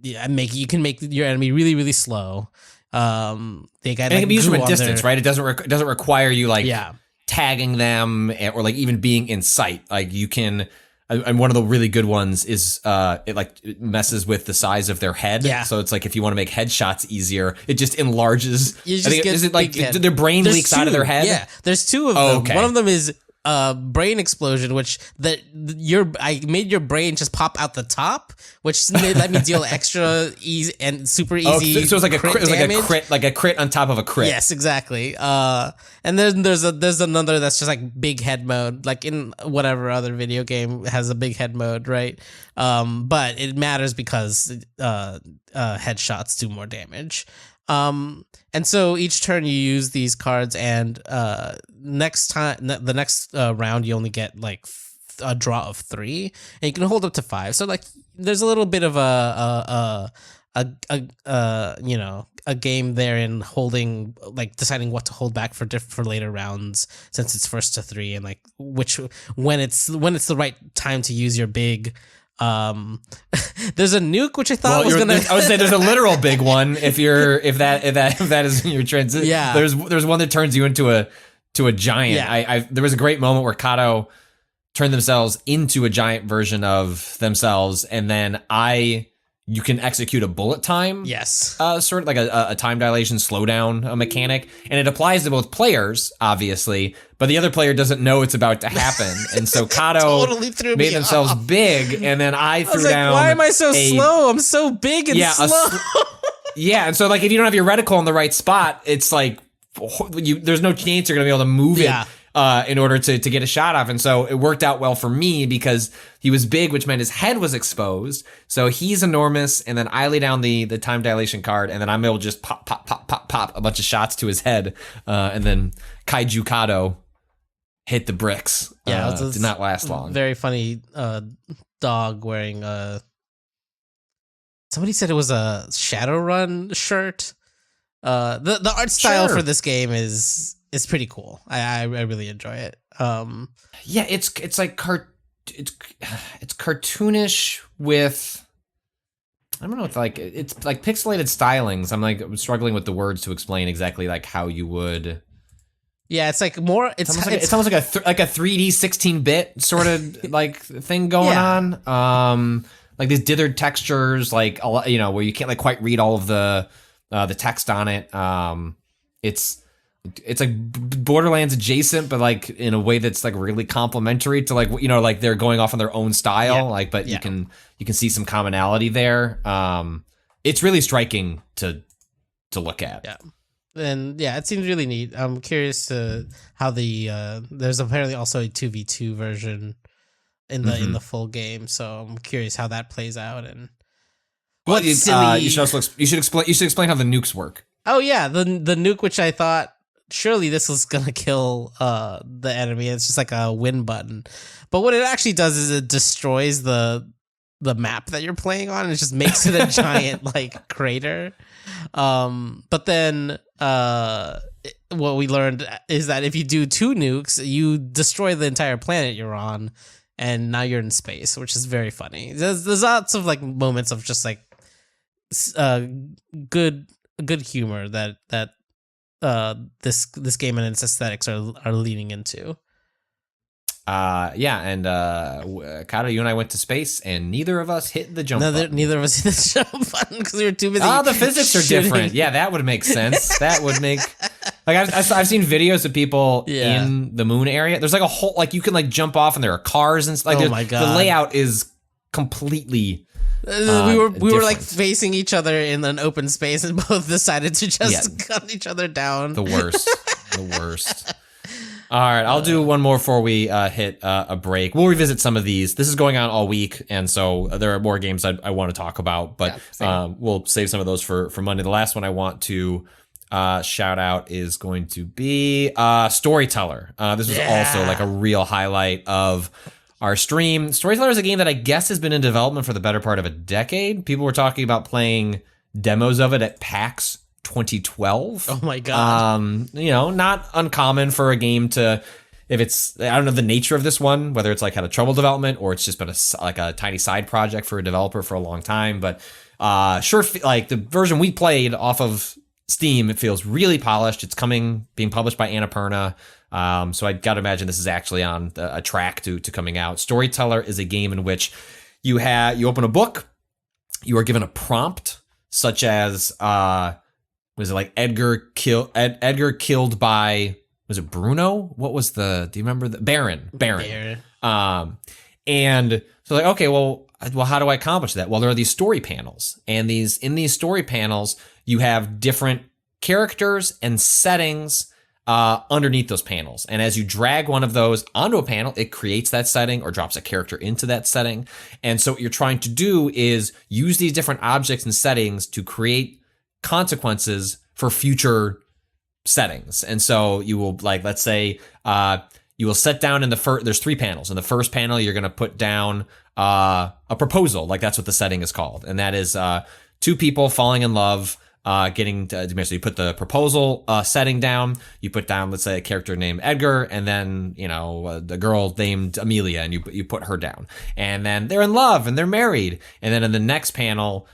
Speaker 3: you can make your enemy really, really slow. They got,
Speaker 2: and it can be used from a distance, right? It doesn't require you like tagging them or like even being in sight. Like you can. And one of the really good ones is it messes with the size of their head. Yeah. So it's like if you want to make headshots easier, it just enlarges. Is it like their brain leaks out of their head?
Speaker 3: Yeah. There's two of them. Okay. One of them is brain explosion, which I made your brain just pop out the top, which let me deal extra easy and super easy.
Speaker 2: So it's like a crit on top of a crit.
Speaker 3: Yes, exactly. And then there's another that's just like big head mode, like in whatever other video game has a big head mode, right? But it matters because headshots do more damage. And so each turn you use these cards, and the next round you only get like a draw of 3, and you can hold up to 5. So like there's a little bit of a game there in holding, like deciding what to hold back for later rounds, since it's first to 3, and like when it's the right time to use your big. There's a nuke which I thought was gonna.
Speaker 2: I would say there's a literal big one if that is your transition.
Speaker 3: Yeah,
Speaker 2: there's one that turns you into a giant. Yeah. There was a great moment where Cado turned themselves into a giant version of themselves, and then you can execute a bullet time.
Speaker 3: Yes.
Speaker 2: Sort of like a time dilation slowdown mechanic. And it applies to both players, obviously, but the other player doesn't know it's about to happen. And so Cado
Speaker 3: totally
Speaker 2: made themselves
Speaker 3: off.
Speaker 2: Big, and then I threw down.
Speaker 3: Why am I so slow? I'm so big and slow.
Speaker 2: Yeah, and so like if you don't have your reticle in the right spot, it's like there's no chance you're going to be able to move it. In order to get a shot off. And so it worked out well for me because he was big, which meant his head was exposed. So he's enormous. And then I lay down the time dilation card, and then I'm able to just pop a bunch of shots to his head. And then Kaiju Cado hit the bricks. Yeah, did not last long.
Speaker 3: Very funny dog wearing somebody said it was a Shadowrun shirt. The art style for this game is pretty cool. I really enjoy it.
Speaker 2: Yeah, it's like it's cartoonish with, I don't know, it's like pixelated stylings. I'm struggling with the words to explain exactly like how you would.
Speaker 3: Yeah, it's like more. It's
Speaker 2: almost like a 3D 16-bit sort of like thing going on. Like these dithered textures, like where you can't like quite read all of the text on it. It's like Borderlands adjacent, but like in a way that's like really complementary to like like they're going off on their own style. But you can see some commonality there. It's really striking to look at.
Speaker 3: Yeah, and it seems really neat. I'm curious to how there's apparently also a 2v2 version in the full game, so I'm curious how that plays out. And
Speaker 2: you should explain how the nukes work.
Speaker 3: Oh yeah, the nuke, which I thought surely this was gonna kill the enemy. It's just like a win button, but what it actually does is it destroys the map that you're playing on. It just makes it a giant like crater. But then what we learned is that if you do 2 nukes, you destroy the entire planet you're on, and now you're in space, which is very funny. There's lots of like moments of just like good humor that this game and its aesthetics are leaning into.
Speaker 2: Yeah, and Cado, you and I went to space, and neither of us hit the jump button.
Speaker 3: Neither of us hit the jump button because we were too busy.
Speaker 2: Oh, the physics are
Speaker 3: shooting.
Speaker 2: different. Yeah, that would make sense. That would make like I've seen videos of people
Speaker 3: Yeah.
Speaker 2: in the moon area. There's like a whole like you can like jump off, and there are cars and like
Speaker 3: Oh my God.
Speaker 2: the layout is completely.
Speaker 3: We were like
Speaker 2: different.
Speaker 3: facing each other in an open space and both decided to just
Speaker 2: Yeah.
Speaker 3: gun each other down.
Speaker 2: The worst. The worst. All right, I'll do one more before we hit a break. We'll revisit some of these. This is going on all week, and so there are more games I want to talk about, but we'll save some of those for Monday. The last one I want to shout out is going to be Storyteller. This was also like a real highlight of our stream. Storyteller is a game that I guess has been in development for the better part of a decade. People were talking about playing demos of it at PAX 2012.
Speaker 3: Oh my God.
Speaker 2: You know, not uncommon for a game to, if it's, I don't know the nature of this one, whether it's like had a trouble development or it's just been like a tiny side project for a developer for a long time. But sure, like the version we played off of Steam, it feels really polished. It's being published by Annapurna. So I got to imagine this is actually on a track to coming out. Storyteller is a game in which you open a book, you are given a prompt such as, was it like Edgar killed by, was it Bruno? What was do you remember the Baron? And so like, okay, well, how do I accomplish that? Well, there are these story panels, and in these story panels, you have different characters and settings underneath those panels. And as you drag one of those onto a panel, it creates that setting or drops a character into that setting. And so what you're trying to do is use these different objects and settings to create consequences for future settings. And so you will, like, let's say you will set down in there's 3 panels. In the first panel, you're going to put down a proposal, like that's what the setting is called. And that is 2 people falling in love, so you put the proposal setting down, you put down, let's say, a character named Edgar, and then, you know, the girl named Amelia, and you put her down. And then they're in love and they're married. And then in the next panel,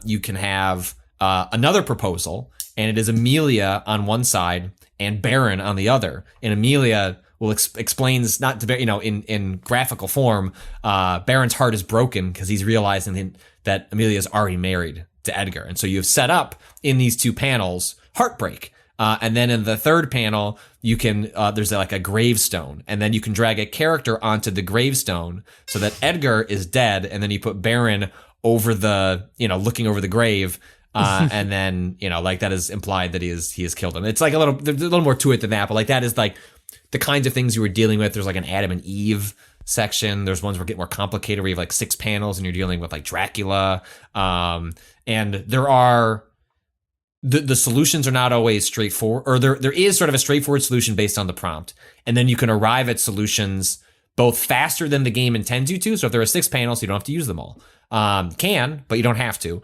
Speaker 2: you can have another proposal, and it is Amelia on one side and Baron on the other. And Amelia will explains, not to, you know, in graphical form, Baron's heart is broken because he's realizing that Amelia's already married to Edgar. And so you have set up in these 2 panels heartbreak. And then in the third panel, you can there's like a gravestone, and then you can drag a character onto the gravestone so that Edgar is dead, and then you put Baron over looking over the grave. And then, you know, like that is implied that he has killed him. It's like there's a little more to it than that, but like that is like the kinds of things you were dealing with. There's like an Adam and Eve section. There's ones where it get more complicated where you have like 6 panels and you're dealing with like Dracula. And there are the solutions are not always straightforward, or there is sort of a straightforward solution based on the prompt. And then you can arrive at solutions both faster than the game intends you to. So if there are 6 panels, you don't have to use them all. Can, but you don't have to.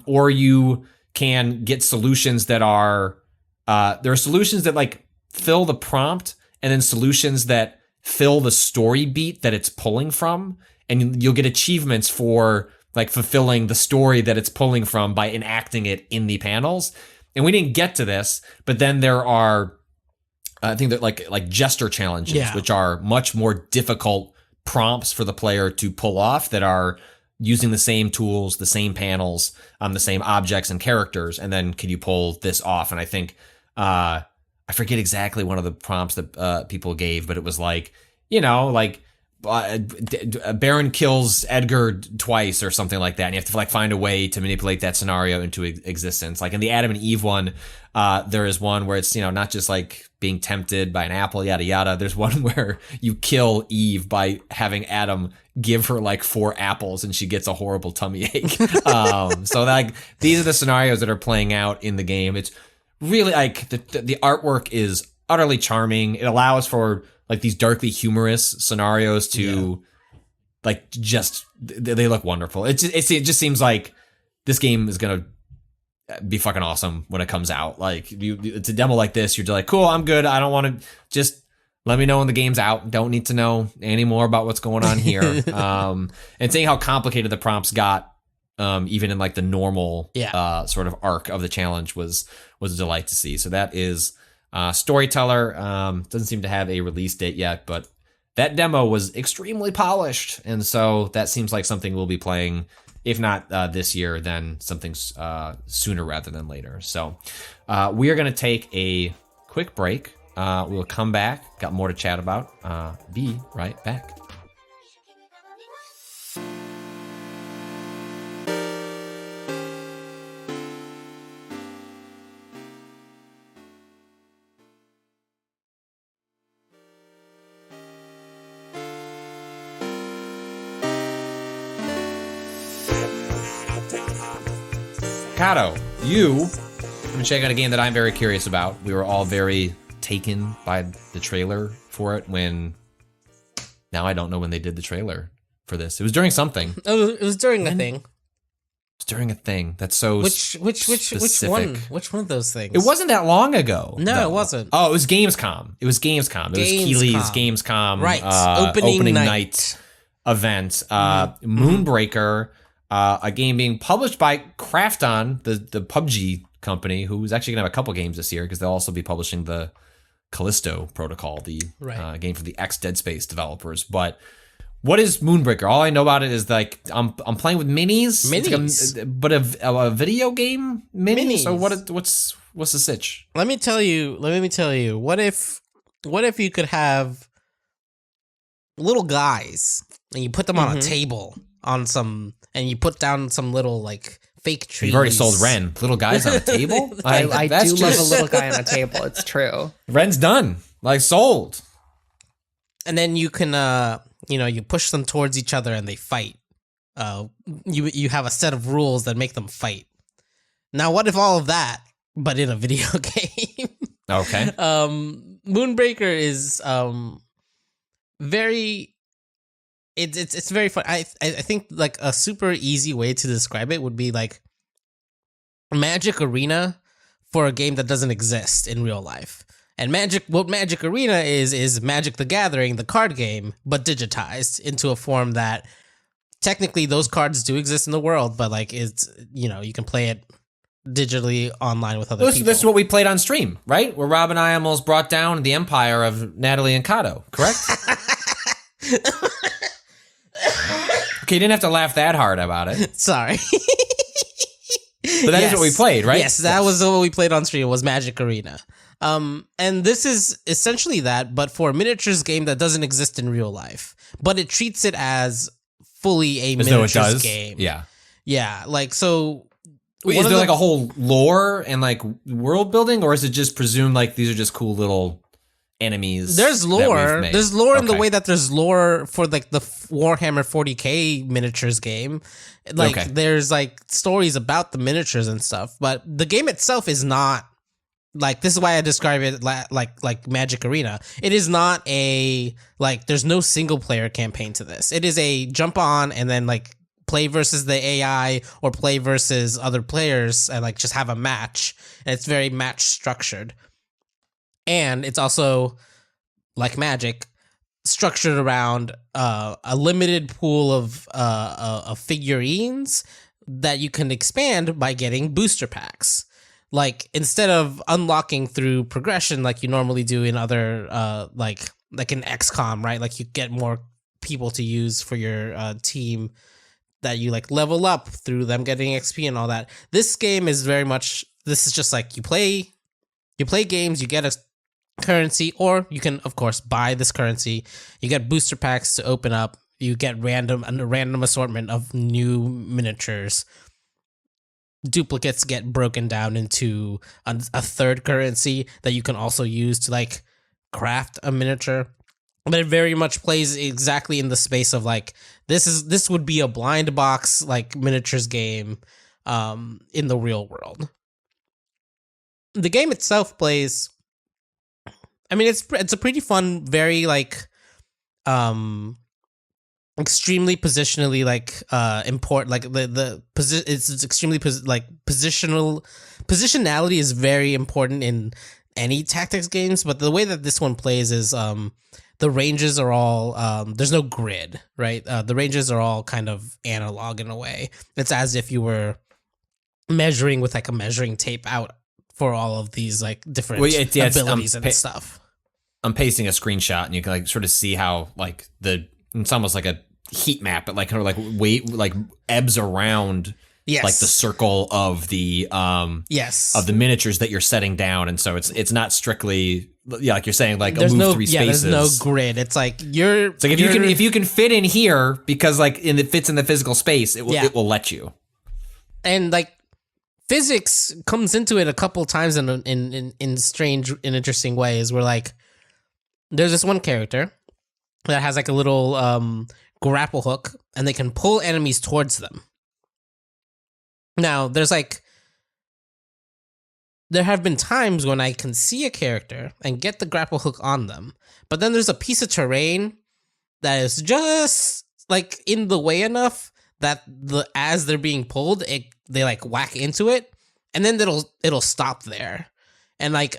Speaker 2: Or you can get solutions that are, there are solutions that like fill the prompt, and then solutions that fill the story beat that it's pulling from. And you'll get achievements for like fulfilling the story that it's pulling from by enacting it in the panels. And we didn't get to this, but then there are, I think that like gesture challenges, which are much more difficult prompts for the player to pull off, that are using the same tools, the same panels, the same objects and characters. And then can you pull this off? And I think, I forget exactly one of the prompts that people gave, but it was like, you know, like Baron kills Edgar twice or something like that. And you have to like find a way to manipulate that scenario into existence. Like in the Adam and Eve one, there is one where it's, you know, not just like being tempted by an apple, yada, yada. There's one where you kill Eve by having Adam give her like 4 apples and she gets a horrible tummy ache. So like these are the scenarios that are playing out in the game. It's really like the artwork is utterly charming. It allows for like these darkly humorous scenarios to like just, they look wonderful. It just seems like this game is going to be fucking awesome when it comes out. Like it's a demo like this, you're just like, cool, I'm good. I don't want to, just let me know when the game's out. Don't need to know any more about what's going on here. And seeing how complicated the prompts got, even in like the normal sort of arc of the challenge was a delight to see. So that is Storyteller. Doesn't seem to have a release date yet, but that demo was extremely polished, and so that seems like something we'll be playing, if not this year, then something sooner rather than later. So we are going to take a quick break. We'll come back. Got more to chat about. Be right back. Cado, you have been checking out a game that I'm very curious about. We were all very taken by the trailer for it when... Now I don't know when they did the trailer for this. It was during something.
Speaker 3: Oh, it was during a thing.
Speaker 2: It was during a thing. That's so
Speaker 3: Which one? Which one of those things?
Speaker 2: It wasn't that long ago.
Speaker 3: No,
Speaker 2: though.
Speaker 3: it wasn't.
Speaker 2: Oh, it was Gamescom. It was Keeley's Gamescom.
Speaker 3: Right.
Speaker 2: Opening night event. Moonbreaker. A game being published by Krafton, the PUBG company, who's actually going to have a couple games this year because they'll also be publishing the Callisto Protocol, the game for the Dead Space developers. But what is Moonbreaker? All I know about it is like I'm playing with minis. But a video game mini. So what's the sitch?
Speaker 3: Let me tell you. What if you could have little guys and you put them on a table on some, and you put down some little like fake trees.
Speaker 2: You've already sold Ren. Little guys on a table?
Speaker 4: I do love a little guy on a table. It's true.
Speaker 2: Ren's done. Like sold.
Speaker 3: And then you can you push them towards each other and they fight. You have a set of rules that make them fight. Now what if all of that, but in a video game?
Speaker 2: Okay.
Speaker 3: Moonbreaker is very... It's very fun. I think like a super easy way to describe it would be like Magic Arena for a game that doesn't exist in real life. And what Magic Arena is Magic the Gathering, the card game, but digitized into a form that technically those cards do exist in the world, but like it's, you can play it digitally online with other people.
Speaker 2: This is what we played on stream, right? Where Rob and I almost brought down the empire of Natalie and Cado, correct? Okay, you didn't have to laugh that hard about it.
Speaker 3: Sorry.
Speaker 2: But that is what we played, right?
Speaker 3: Yes, that was what we played on stream, was Magic Arena. And this is essentially that, but for a miniatures game that doesn't exist in real life. But it treats it as fully a miniatures game.
Speaker 2: Yeah.
Speaker 3: Yeah, like, so...
Speaker 2: Wait, is there like a whole lore and like world building, or is it just presumed like these are just cool little... enemies?
Speaker 3: There's lore. There's lore in the way that there's lore for like the Warhammer 40K miniatures game. Like there's like stories about the miniatures and stuff, but the game itself is not like, this is why I describe it like Magic Arena. It is not there's no single player campaign to this. It is a jump on and then like play versus the AI or play versus other players and like just have a match. And it's very match structured. And it's also, like Magic, structured around a limited pool of figurines that you can expand by getting booster packs. Like, instead of unlocking through progression like you normally do in other, like in XCOM, right? Like, you get more people to use for your team that you, like, level up through them getting XP and all that. This game is very much, this is just like, you play games, you get a currency, or you can of course buy this currency. You get booster packs to open up. You get a random assortment of new miniatures. Duplicates get broken down into a third currency that you can also use to like craft a miniature. But it very much plays exactly in the space of like, this would be a blind box like miniatures game in the real world. The game itself plays, I mean, it's a pretty fun, very like extremely positionally like important, like the position, it's extremely positionality is very important in any tactics games, but the way that this one plays is the ranges are all there's no grid, right? The ranges are all kind of analog in a way. It's as if you were measuring with like a measuring tape out for all of these like different abilities and stuff.
Speaker 2: I'm pasting a screenshot, and you can like sort of see how like it's almost like a heat map, but like kind of like ebbs around.
Speaker 3: Yes.
Speaker 2: Like the circle of the
Speaker 3: yes,
Speaker 2: of the miniatures that you're setting down, and so it's not strictly like you're saying like
Speaker 3: there's
Speaker 2: a move
Speaker 3: no
Speaker 2: 3 spaces.
Speaker 3: there's no grid. It's like it's like
Speaker 2: if you can fit in here because like it fits in the physical space, it will let you.
Speaker 3: And like physics comes into it a couple times in strange and interesting ways. Where like there's this one character that has like a little grapple hook, and they can pull enemies towards them. Now, there have been times when I can see a character and get the grapple hook on them, but then there's a piece of terrain that is just like in the way enough that as they're being pulled, they like whack into it, and then it'll stop there. And like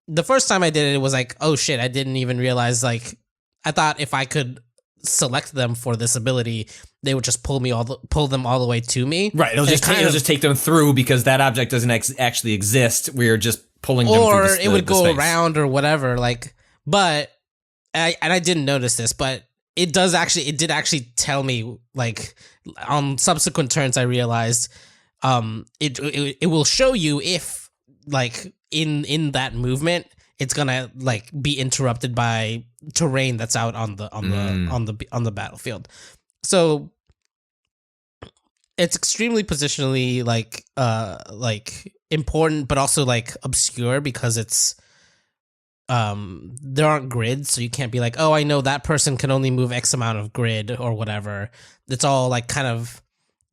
Speaker 3: the first time I did it, it was like, oh shit, I didn't even realize. Like I thought if I could select them for this ability, they would just pull them all the way to me.
Speaker 2: Right. It'll just take them through because that object doesn't actually exist. We're just pulling them through
Speaker 3: or
Speaker 2: the,
Speaker 3: it would go
Speaker 2: space.
Speaker 3: around or whatever. Like, but I didn't notice this, but it did actually tell me like on subsequent turns. I realized it will show you if like in that movement it's gonna like be interrupted by terrain that's out on the battlefield. So it's extremely positionally like important, but also like obscure because it's there aren't grids, so you can't be like, oh, I know that person can only move X amount of grid or whatever. It's all like kind of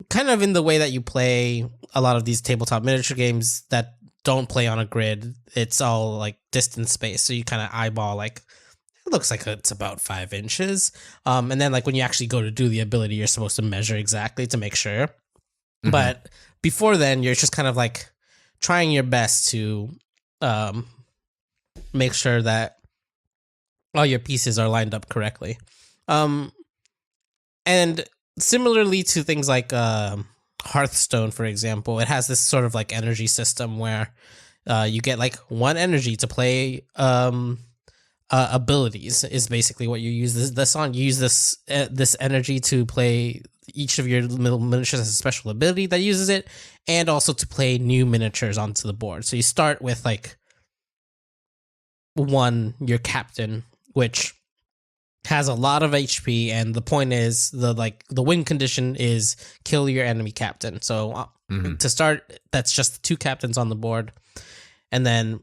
Speaker 3: in the way that you play a lot of these tabletop miniature games that don't play on a grid. It's all like distance space, so you kind of eyeball like it looks like it's about 5 inches. And then like when you actually go to do the ability, you're supposed to measure exactly to make sure. Mm-hmm. But before then, you're just kind of like trying your best to make sure that all your pieces are lined up correctly. And similarly to things like Hearthstone, for example, it has this sort of like energy system where you get like 1 energy to play abilities is basically what you use this on. You use this energy to play each of your little miniatures as a special ability that uses it, and also to play new miniatures onto the board. So you start with like 1, your captain, which has a lot of HP, and the point is the win condition is kill your enemy captain. So to start, that's just 2 captains on the board, and then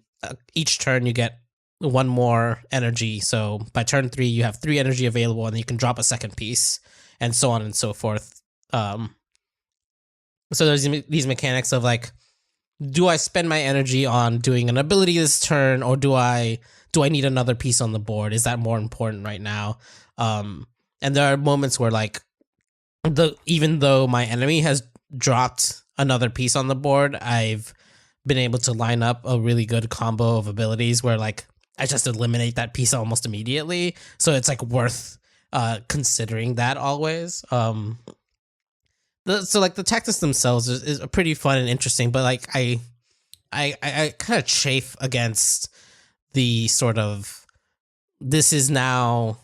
Speaker 3: each turn you get 1 more energy. So by turn 3, you have 3 energy available, and then you can drop a second piece, and so on and so forth. So there's these mechanics of like, do I spend my energy on doing an ability this turn, or do I need another piece on the board? Is that more important right now? And there are moments where like even though my enemy has dropped another piece on the board, I've been able to line up a really good combo of abilities where like I just eliminate that piece almost immediately. So it's like worth considering that always. So like the tactics themselves is pretty fun and interesting, but like I kind of chafe against the sort of, this is now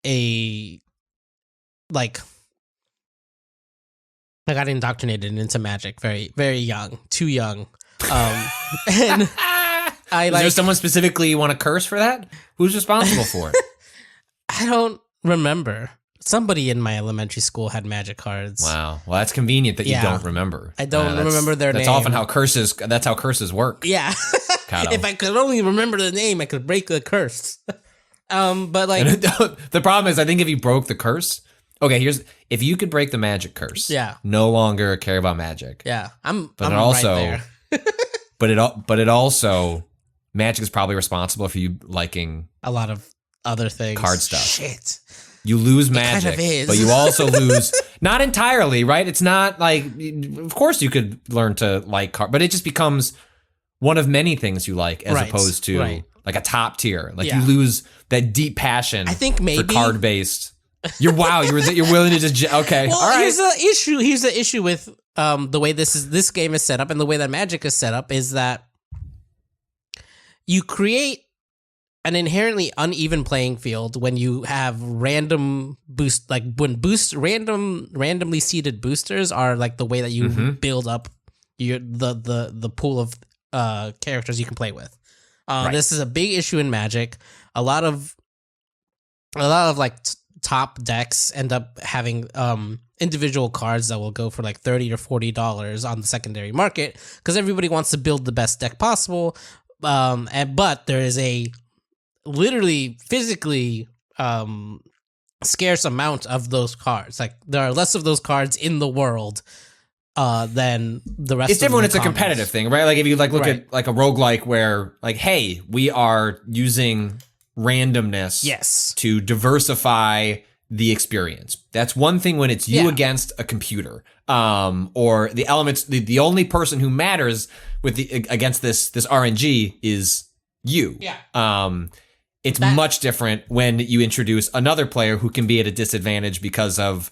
Speaker 3: a like, I got indoctrinated into Magic very, very young, too young. And I like.
Speaker 2: Is there someone specifically you want to curse for that? Who's responsible for it?
Speaker 3: I don't remember. Somebody in my elementary school had Magic cards.
Speaker 2: Wow. Well, that's convenient that you don't remember.
Speaker 3: I don't remember their name.
Speaker 2: That's often how curses. That's how curses work.
Speaker 3: Yeah. If I could only remember the name, I could break the curse. But like
Speaker 2: the problem is, I think if you broke the curse, okay, if you could break the magic curse, no longer care about magic.
Speaker 3: Yeah, I'm
Speaker 2: right
Speaker 3: there.
Speaker 2: but it also, magic is probably responsible for you liking
Speaker 3: a lot of other things,
Speaker 2: card stuff.
Speaker 3: Shit.
Speaker 2: You lose magic,
Speaker 3: kind of is.
Speaker 2: But you also lose, not entirely, right? It's not like, of course you could learn to like card, but it just becomes one of many things you like, as opposed to like a top tier. Like you lose that deep passion.
Speaker 3: I think maybe
Speaker 2: for card based. You're willing to just okay.
Speaker 3: Well,
Speaker 2: all right.
Speaker 3: Here's the issue with the way this game is set up and the way that Magic is set up is that you create an inherently uneven playing field when you have random boost, like when randomly seeded boosters are like the way that you build up the pool of characters you can play with. This is a big issue in Magic. A lot of like top decks end up having individual cards that will go for like $30 or $40 on the secondary market because everybody wants to build the best deck possible. But there is a literally physically scarce amount of those cards. Like there are less of those cards in the world than the rest.
Speaker 2: It's different when it's a competitive thing, right? Like if you like look at like a roguelike where like, hey, we are using randomness to diversify the experience. That's one thing when it's you against a computer. Or the elements, the only person who matters with against this RNG is you. It's much different when you introduce another player who can be at a disadvantage because of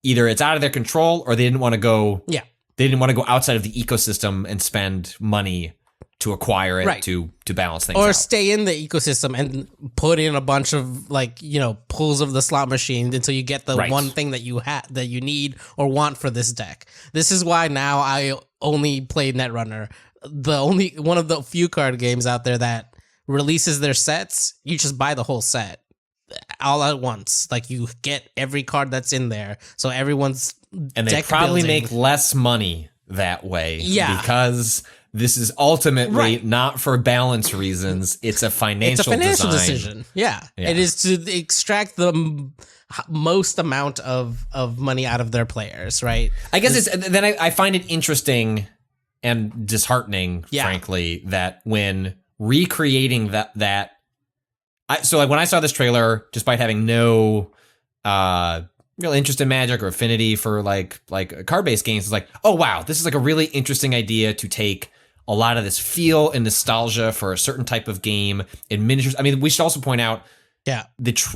Speaker 2: either it's out of their control or they didn't want to go. They didn't want to go outside of the ecosystem and spend money to acquire it to balance things out.
Speaker 3: Or stay in the ecosystem and put in a bunch of like, pulls of the slot machine until you get the one thing that you need or want for this deck. This is why now I only play Netrunner. One of the few card games out there that releases their sets, you just buy the whole set all at once. Like you get every card that's in there. So everyone's
Speaker 2: and they probably make less money that way. Because this is ultimately not for balance reasons. It's a financial
Speaker 3: decision. Yeah. It is to extract the most amount of money out of their players, right? I
Speaker 2: guess I find it interesting and disheartening, frankly, that when recreating so like when I saw this trailer, despite having no real interest in Magic or affinity for like card-based games, it's like, oh wow, this is like a really interesting idea to take a lot of this feel and nostalgia for a certain type of game in miniatures. I mean, we should also point out,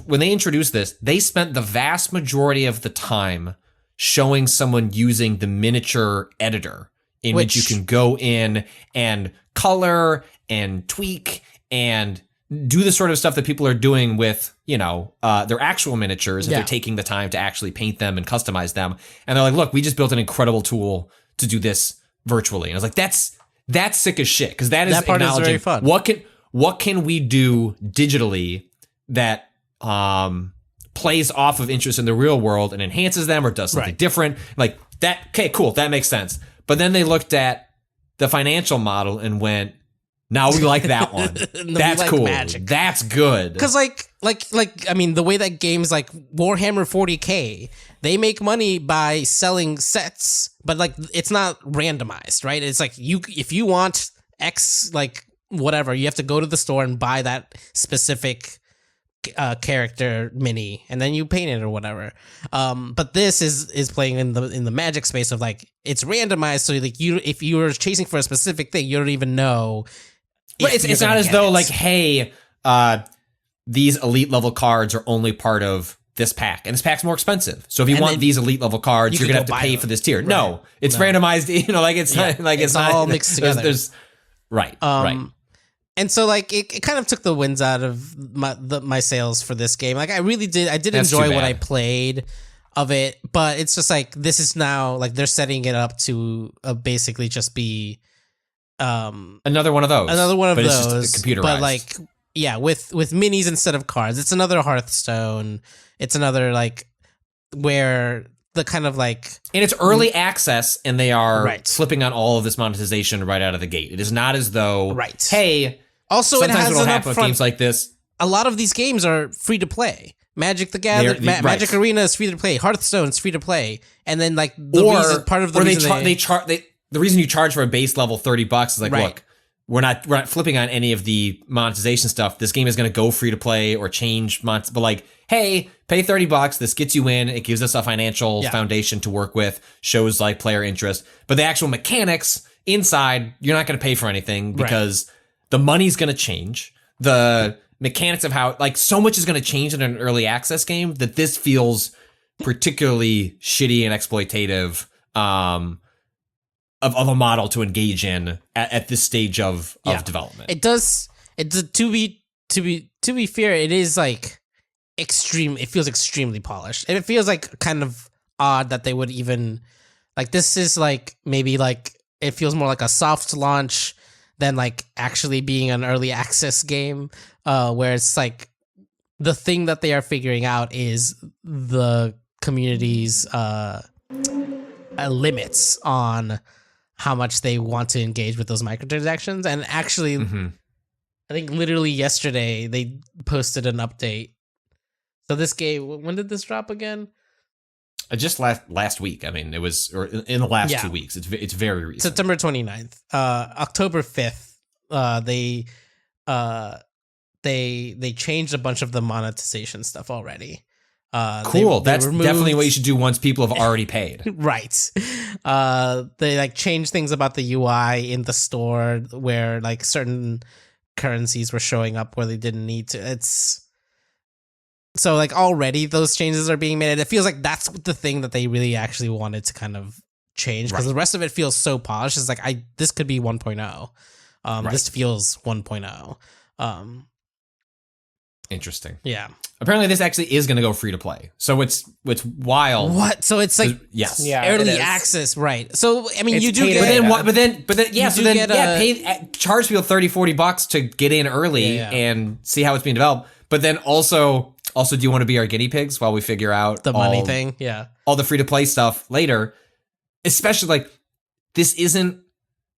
Speaker 2: when they introduced this, they spent the vast majority of the time showing someone using the miniature editor in which you can go in and color and tweak and do the sort of stuff that people are doing with, their actual miniatures if they're taking the time to actually paint them and customize them. And they're like, look, we just built an incredible tool to do this virtually. And I was like, that's sick as shit, because that is acknowledging
Speaker 3: very fun.
Speaker 2: What can we do digitally that plays off of interest in the real world and enhances them or does something different. Like that, okay, cool, that makes sense. But then they looked at the financial model and went, now we like that one. That's cool. Magic. That's good.
Speaker 3: Because I mean, the way that games like Warhammer 40K, they make money by selling sets, but like it's not randomized, right? It's like if you want X, like whatever, you have to go to the store and buy that specific character mini, and then you paint it or whatever. But this is playing in the Magic space of like it's randomized, so like if you were chasing for a specific thing, you don't even know.
Speaker 2: But it's not as though like, hey, these elite level cards are only part of this pack, and this pack's more expensive. So if you want these elite level cards, you're gonna have to pay for this tier. Right. No, it's randomized. Like it's not like it's not
Speaker 3: all mixed together.
Speaker 2: There's right.
Speaker 3: And so like it kind of took the winds out of my sails for this game. Like I really did. I did enjoy what I played of it, but it's just like this is now like they're setting it up to basically just be
Speaker 2: another one of those.
Speaker 3: But it's just
Speaker 2: computerized.
Speaker 3: But like with minis instead of cards. It's another Hearthstone. It's another like where the kind of like,
Speaker 2: and it's early access, and they are flipping on all of this monetization right out of the gate. It is not as though hey.
Speaker 3: Also,
Speaker 2: sometimes
Speaker 3: it has
Speaker 2: what'll happen with games like this.
Speaker 3: A lot of these games are free to play. Magic the Gathering, Magic Arena is free to play. Hearthstone is free to play, and then like
Speaker 2: the reason you charge for a base level $30 is like, look, we're not flipping on any of the monetization stuff. This game is going to go free to play or change but like, hey, pay $30. This gets you in. It gives us a financial foundation to work with. Shows like player interest, but the actual mechanics inside, you're not going to pay for anything because the money's going to change. The mechanics of how like so much is going to change in an early access game that this feels particularly shitty and exploitative. Of a model to engage in at this stage of development.
Speaker 3: It does to be to be fair, it is like extreme. It feels extremely polished, and it feels like kind of odd that they would even like. This is like maybe like it feels more like a soft launch than like actually being an early access game, where it's like the thing that they are figuring out is the community's limits on how much they want to engage with those microtransactions. And actually, I think literally yesterday they posted an update. So this game, when did this drop again?
Speaker 2: Just last week. I mean, it was or in the last 2 weeks. It's very recent.
Speaker 3: September 29th. October 5th, they changed a bunch of the monetization stuff already.
Speaker 2: Cool.
Speaker 3: They
Speaker 2: That's
Speaker 3: removed,
Speaker 2: definitely what you should do once people have already paid.
Speaker 3: Right. They like changed things about the UI in the store where like certain currencies were showing up where they didn't need to. It's so like already those changes are being made. And it feels like that's the thing that they really actually wanted to kind of change, because the rest of it feels so polished. It's like this could be 1.0. This feels 1.0.
Speaker 2: Interesting.
Speaker 3: Yeah.
Speaker 2: Apparently, this actually is going to go free to play. So it's wild.
Speaker 3: What? So it's like
Speaker 2: yes,
Speaker 4: Yeah,
Speaker 3: early
Speaker 4: it is.
Speaker 3: access, right? So I mean,
Speaker 4: It's
Speaker 3: you do
Speaker 4: paid
Speaker 3: get,
Speaker 4: in.
Speaker 2: but then
Speaker 3: You do get
Speaker 2: charge people $30-$40 to get in early
Speaker 3: Yeah.
Speaker 2: and see how it's being developed. But then also, do you want to be our guinea pigs while we figure out
Speaker 3: the money thing. Yeah.
Speaker 2: all the free to play stuff later? Especially like this isn't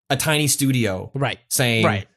Speaker 2: a tiny studio,
Speaker 3: Right.
Speaker 2: saying,
Speaker 3: Right.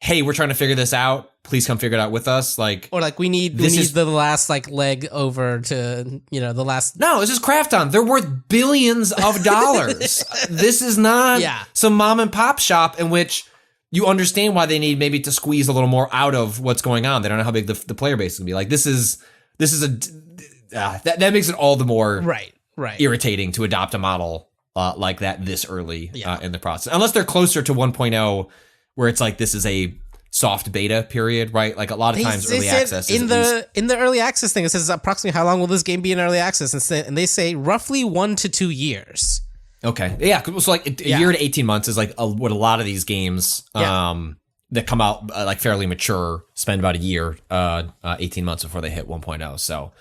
Speaker 2: "Hey, we're trying to figure this out. Please come figure it out with us." Like,
Speaker 3: Or like we need the last like leg over to the last.
Speaker 2: no, this is Krafton. They're worth billions of dollars. This is not some mom and pop shop in which you understand why they need maybe to squeeze a little more out of what's going on. They don't know how big the player base is gonna be. Like this is that makes it all the more
Speaker 3: Right.
Speaker 2: irritating to adopt a model like that this early in the process. Unless they're closer to 1.0, where it's like this is a soft beta period, right? Like a lot of times early access is
Speaker 3: in the early access thing. It says approximately how long will this game be in early access, and they say roughly 1 to 2 years.
Speaker 2: Okay, yeah. So like a year to 18 months is like what a lot of these games that come out like fairly mature spend about a year, 18 months before they hit 1.0. So,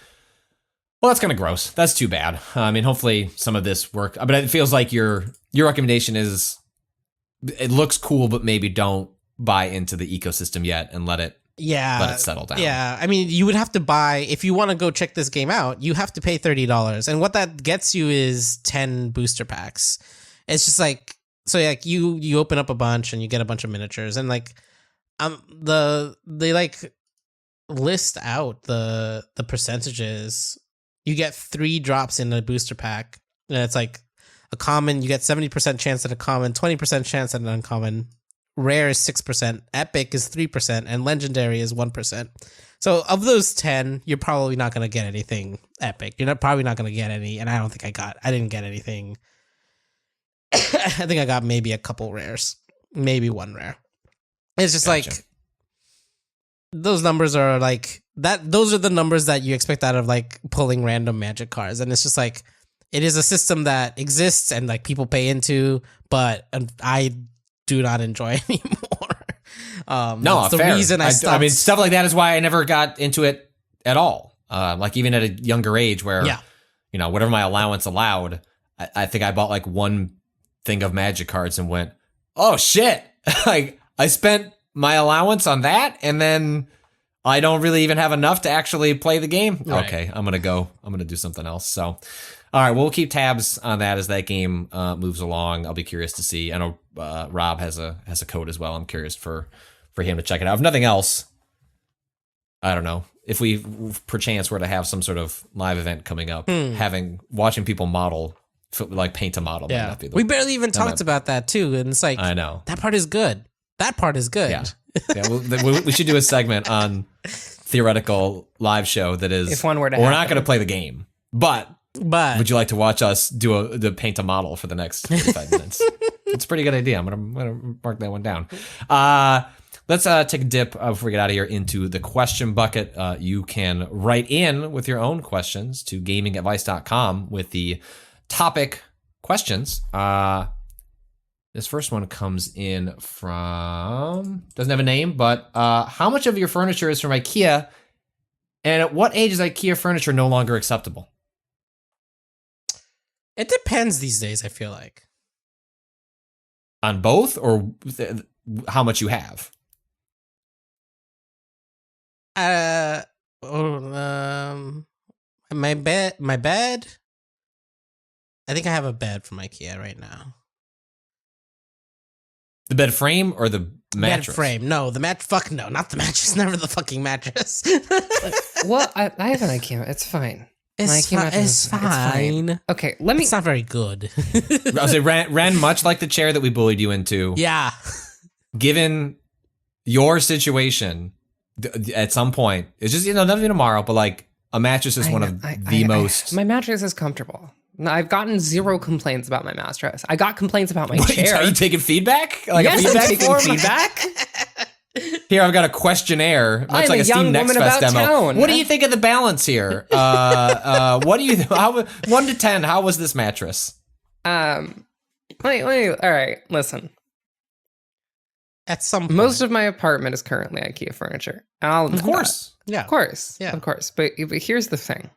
Speaker 2: well, that's kind of gross. That's too bad. I mean, hopefully some of this work, but it feels like your recommendation is it looks cool, but maybe don't buy into the ecosystem yet and let it settle down.
Speaker 3: Yeah, I mean, you would have to buy if you want to go check this game out. You have to pay $30, and what that gets you is 10 booster packs. It's just like like you open up a bunch and you get a bunch of miniatures, and like they like list out the percentages. You get 3 drops in a booster pack, and it's like a common. You get 70% chance at a common, 20% chance at an uncommon. Rare is 6%, epic is 3%, and legendary is 1%. So of those 10, you're probably not going to get anything epic. You're probably not going to get any, and I don't think I didn't get anything. I think I got maybe a couple rares, maybe 1 rare. It's just like those numbers are like that. Those are the numbers that you expect out of like pulling random magic cards, and it's just like it is a system that exists and like people pay into, but I do not enjoy anymore.
Speaker 2: No,
Speaker 3: the
Speaker 2: fair.
Speaker 3: reason I stopped.
Speaker 2: I mean, stuff like that is why I never got into it at all. Like even at a younger age, where whatever my allowance allowed, I think I bought like 1 thing of Magic cards and went, "Oh shit!" Like I spent my allowance on that, and then I don't really even have enough to actually play the game. Right. Okay, I'm gonna do something else. So. All right, well, we'll keep tabs on that as that game moves along. I'll be curious to see. I know Rob has a code as well. I'm curious for him to check it out. If nothing else, I don't know if we perchance were to have some sort of live event coming up. Watching people model, like paint a model. Might not be
Speaker 3: we barely even talked about that too, and it's like
Speaker 2: I know
Speaker 3: that part is good. That part is good.
Speaker 2: Yeah. We should do a segment on theoretical live show that is.
Speaker 4: If one were to,
Speaker 2: we're not going to play the game, but.
Speaker 3: But
Speaker 2: would you like to watch us do paint a model for the next 45 minutes? It's a pretty good idea. I'm gonna mark that one down. Let's take a dip before we get out of here into the question bucket. You can write in with your own questions to gamingadvice.com with the topic questions. This first one comes in from, doesn't have a name, but how much of your furniture is from IKEA? And at what age is IKEA furniture no longer acceptable?
Speaker 3: It depends these days, I feel like.
Speaker 2: On both, or how much you have?
Speaker 3: My bed. I think I have a bed from IKEA right now.
Speaker 2: The bed frame or the mattress?
Speaker 3: Bed frame. No, the fuck no, not the mattress. Never the fucking mattress.
Speaker 4: Well, I have an IKEA. It's fine.
Speaker 3: It's fine.
Speaker 4: Okay, let me.
Speaker 3: It's not very good.
Speaker 2: I was say ran much like the chair that we bullied you into.
Speaker 3: Yeah.
Speaker 2: Given your situation, at some point, it's just not even tomorrow, but like a mattress is one of the most.
Speaker 4: My mattress is comfortable. I've gotten zero complaints about my mattress. I got complaints about my chair.
Speaker 2: Are you taking feedback? Like
Speaker 4: yes,
Speaker 2: a feedback
Speaker 4: I'm taking
Speaker 2: form?
Speaker 4: feedback.
Speaker 2: Here, I've got a questionnaire. Looks like a Steam Next Fest demo.
Speaker 4: Town.
Speaker 2: What do you think of the balance here? What do you? 1 to 10? How was this mattress?
Speaker 4: Let me. All right, listen.
Speaker 3: At some point.
Speaker 4: Most of my apartment is currently IKEA furniture.
Speaker 2: Of course,
Speaker 3: yeah,
Speaker 4: of course,
Speaker 3: yeah,
Speaker 4: of course. But here's the thing.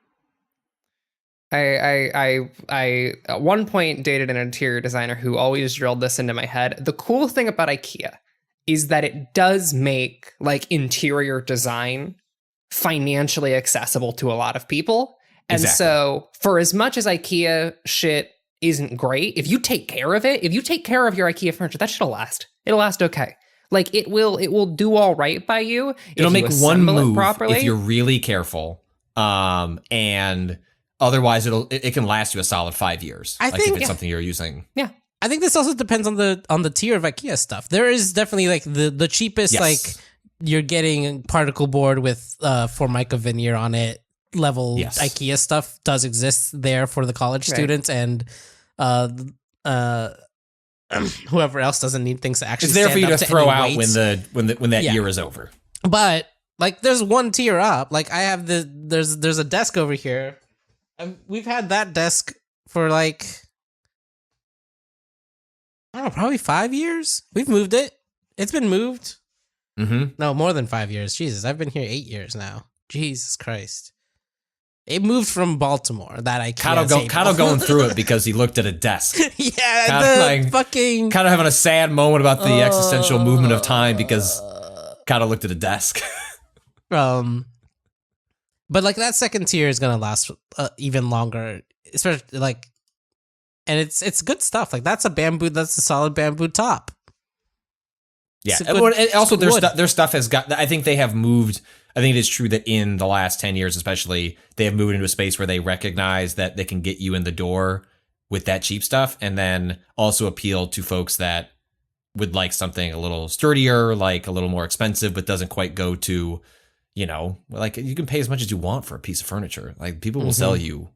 Speaker 4: I at one point dated an interior designer who always drilled this into my head. The cool thing about IKEA is that it does make like interior design financially accessible to a lot of people. And so for as much as IKEA shit isn't great, if you take care of it, if you take care of your IKEA furniture, that shit'll last. It'll last okay. Like it will do all right by you.
Speaker 2: It'll make one move
Speaker 4: properly.
Speaker 2: if you're really careful. And otherwise it can last you a solid 5 years.
Speaker 3: I think
Speaker 2: if it's something you're using.
Speaker 4: Yeah.
Speaker 3: I think this also depends on the tier of IKEA stuff. There is definitely like the cheapest, like you're getting particle board with Formica veneer on it level IKEA stuff does exist there for the college students and whoever else doesn't need things to actually.
Speaker 2: It's there for you to throw out
Speaker 3: weights.
Speaker 2: when that year is over.
Speaker 3: But like, there's one tier up. Like I have there's a desk over here. We've had that desk for like, I don't know, probably 5 years. We've moved it. It's been moved.
Speaker 2: Mm-hmm.
Speaker 3: No, more than 5 years. Jesus, I've been here 8 years now. Jesus Christ. It moved from Baltimore. That IKEA.
Speaker 2: Cado going through it because he looked at a desk.
Speaker 3: Yeah,
Speaker 2: Cado,
Speaker 3: fucking.
Speaker 2: Kind of having a sad moment about the existential movement of time because Cado looked at a desk.
Speaker 3: But like that second tier is gonna last even longer, especially like, and it's good stuff. Like that's a solid bamboo top.
Speaker 2: Yeah. And also their stuff has got, I think they have moved. I think it is true that in the last 10 years, especially, they have moved into a space where they recognize that they can get you in the door with that cheap stuff, and then also appeal to folks that would like something a little sturdier, like a little more expensive, but doesn't quite go to, like you can pay as much as you want for a piece of furniture. Like people will sell you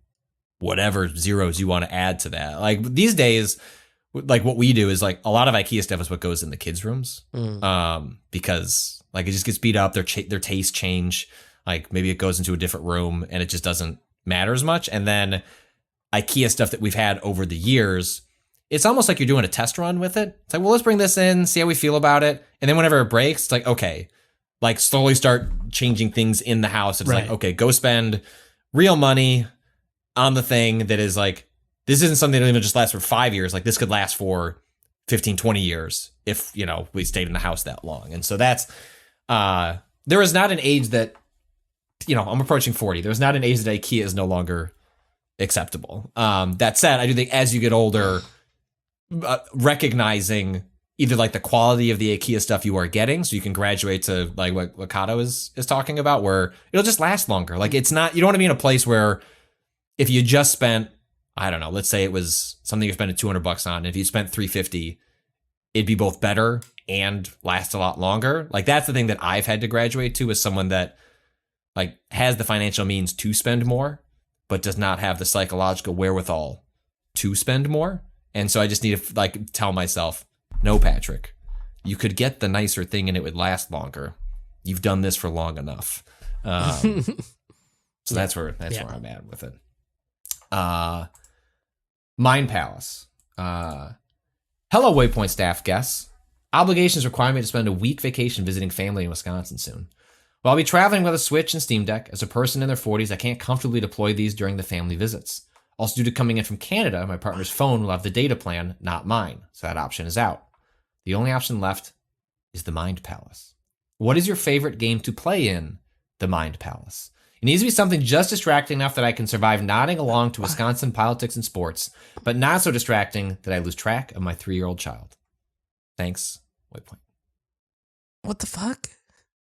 Speaker 2: whatever zeros you want to add to that. Like these days, like what we do is like a lot of IKEA stuff is what goes in the kids' rooms, because like it just gets beat up. Their tastes change. Like maybe it goes into a different room and it just doesn't matter as much. And then IKEA stuff that we've had over the years, it's almost like you're doing a test run with it. It's like, well, let's bring this in, see how we feel about it. And then whenever it breaks, it's like, okay, like slowly start changing things in the house. It's like, okay, go spend real money on the thing that is like, this isn't something that even just lasts for 5 years. Like this could last for 15, 20 years if, we stayed in the house that long. And so that's, there is not an age that, I'm approaching 40. There's not an age that IKEA is no longer acceptable. That said, I do think as you get older, recognizing either like the quality of the IKEA stuff you are getting, so you can graduate to like what Cado is talking about, where it'll just last longer. Like it's not, you don't want to be in a place where if you just spent, I don't know, let's say it was something you're spending $200 on. If you spent $350, it'd be both better and last a lot longer. Like that's the thing that I've had to graduate to, as someone that like has the financial means to spend more, but does not have the psychological wherewithal to spend more. And so I just need to like tell myself, no, Patrick, you could get the nicer thing and it would last longer. You've done this for long enough. So that's where I'm at with it. Mind Palace. Hello, Waypoint staff guests. Obligations require me to spend a week vacation visiting family in Wisconsin soon. While I'll be traveling with a Switch and Steam Deck, as a person in their 40s, I can't comfortably deploy these during the family visits. Also, due to coming in from Canada, my partner's phone will have the data plan, not mine, so that option is out. The only option left is the Mind Palace. What is your favorite game to play in the Mind Palace? It needs to be something just distracting enough that I can survive nodding along to Wisconsin politics and sports, but not so distracting that I lose track of my 3-year-old child. Thanks, Waypoint.
Speaker 3: What the fuck?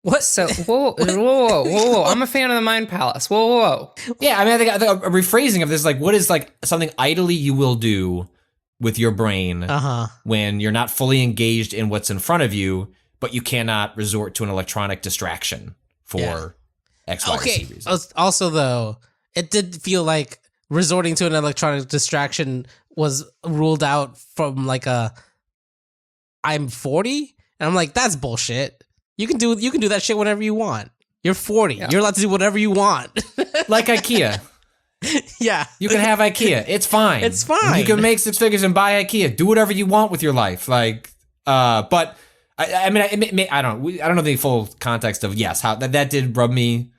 Speaker 3: What?
Speaker 4: So, whoa. I'm a fan of the Mind Palace. Whoa.
Speaker 2: Yeah, I mean, I think a rephrasing of this is like, what is like something idly you will do with your brain when you're not fully engaged in what's in front of you, but you cannot resort to an electronic distraction for X, Y, or Z reasons.
Speaker 3: Also, though, it did feel like resorting to an electronic distraction was ruled out from like I'm 40, and I'm like, that's bullshit. You can do that shit whenever you want. You're 40. Yeah. You're allowed to do whatever you want.
Speaker 2: Like IKEA.
Speaker 3: Yeah.
Speaker 2: You can have IKEA. It's fine.
Speaker 3: It's fine.
Speaker 2: You can make 6 figures and buy IKEA. Do whatever you want with your life. Like, but I mean, I don't know the full context of how that did rub me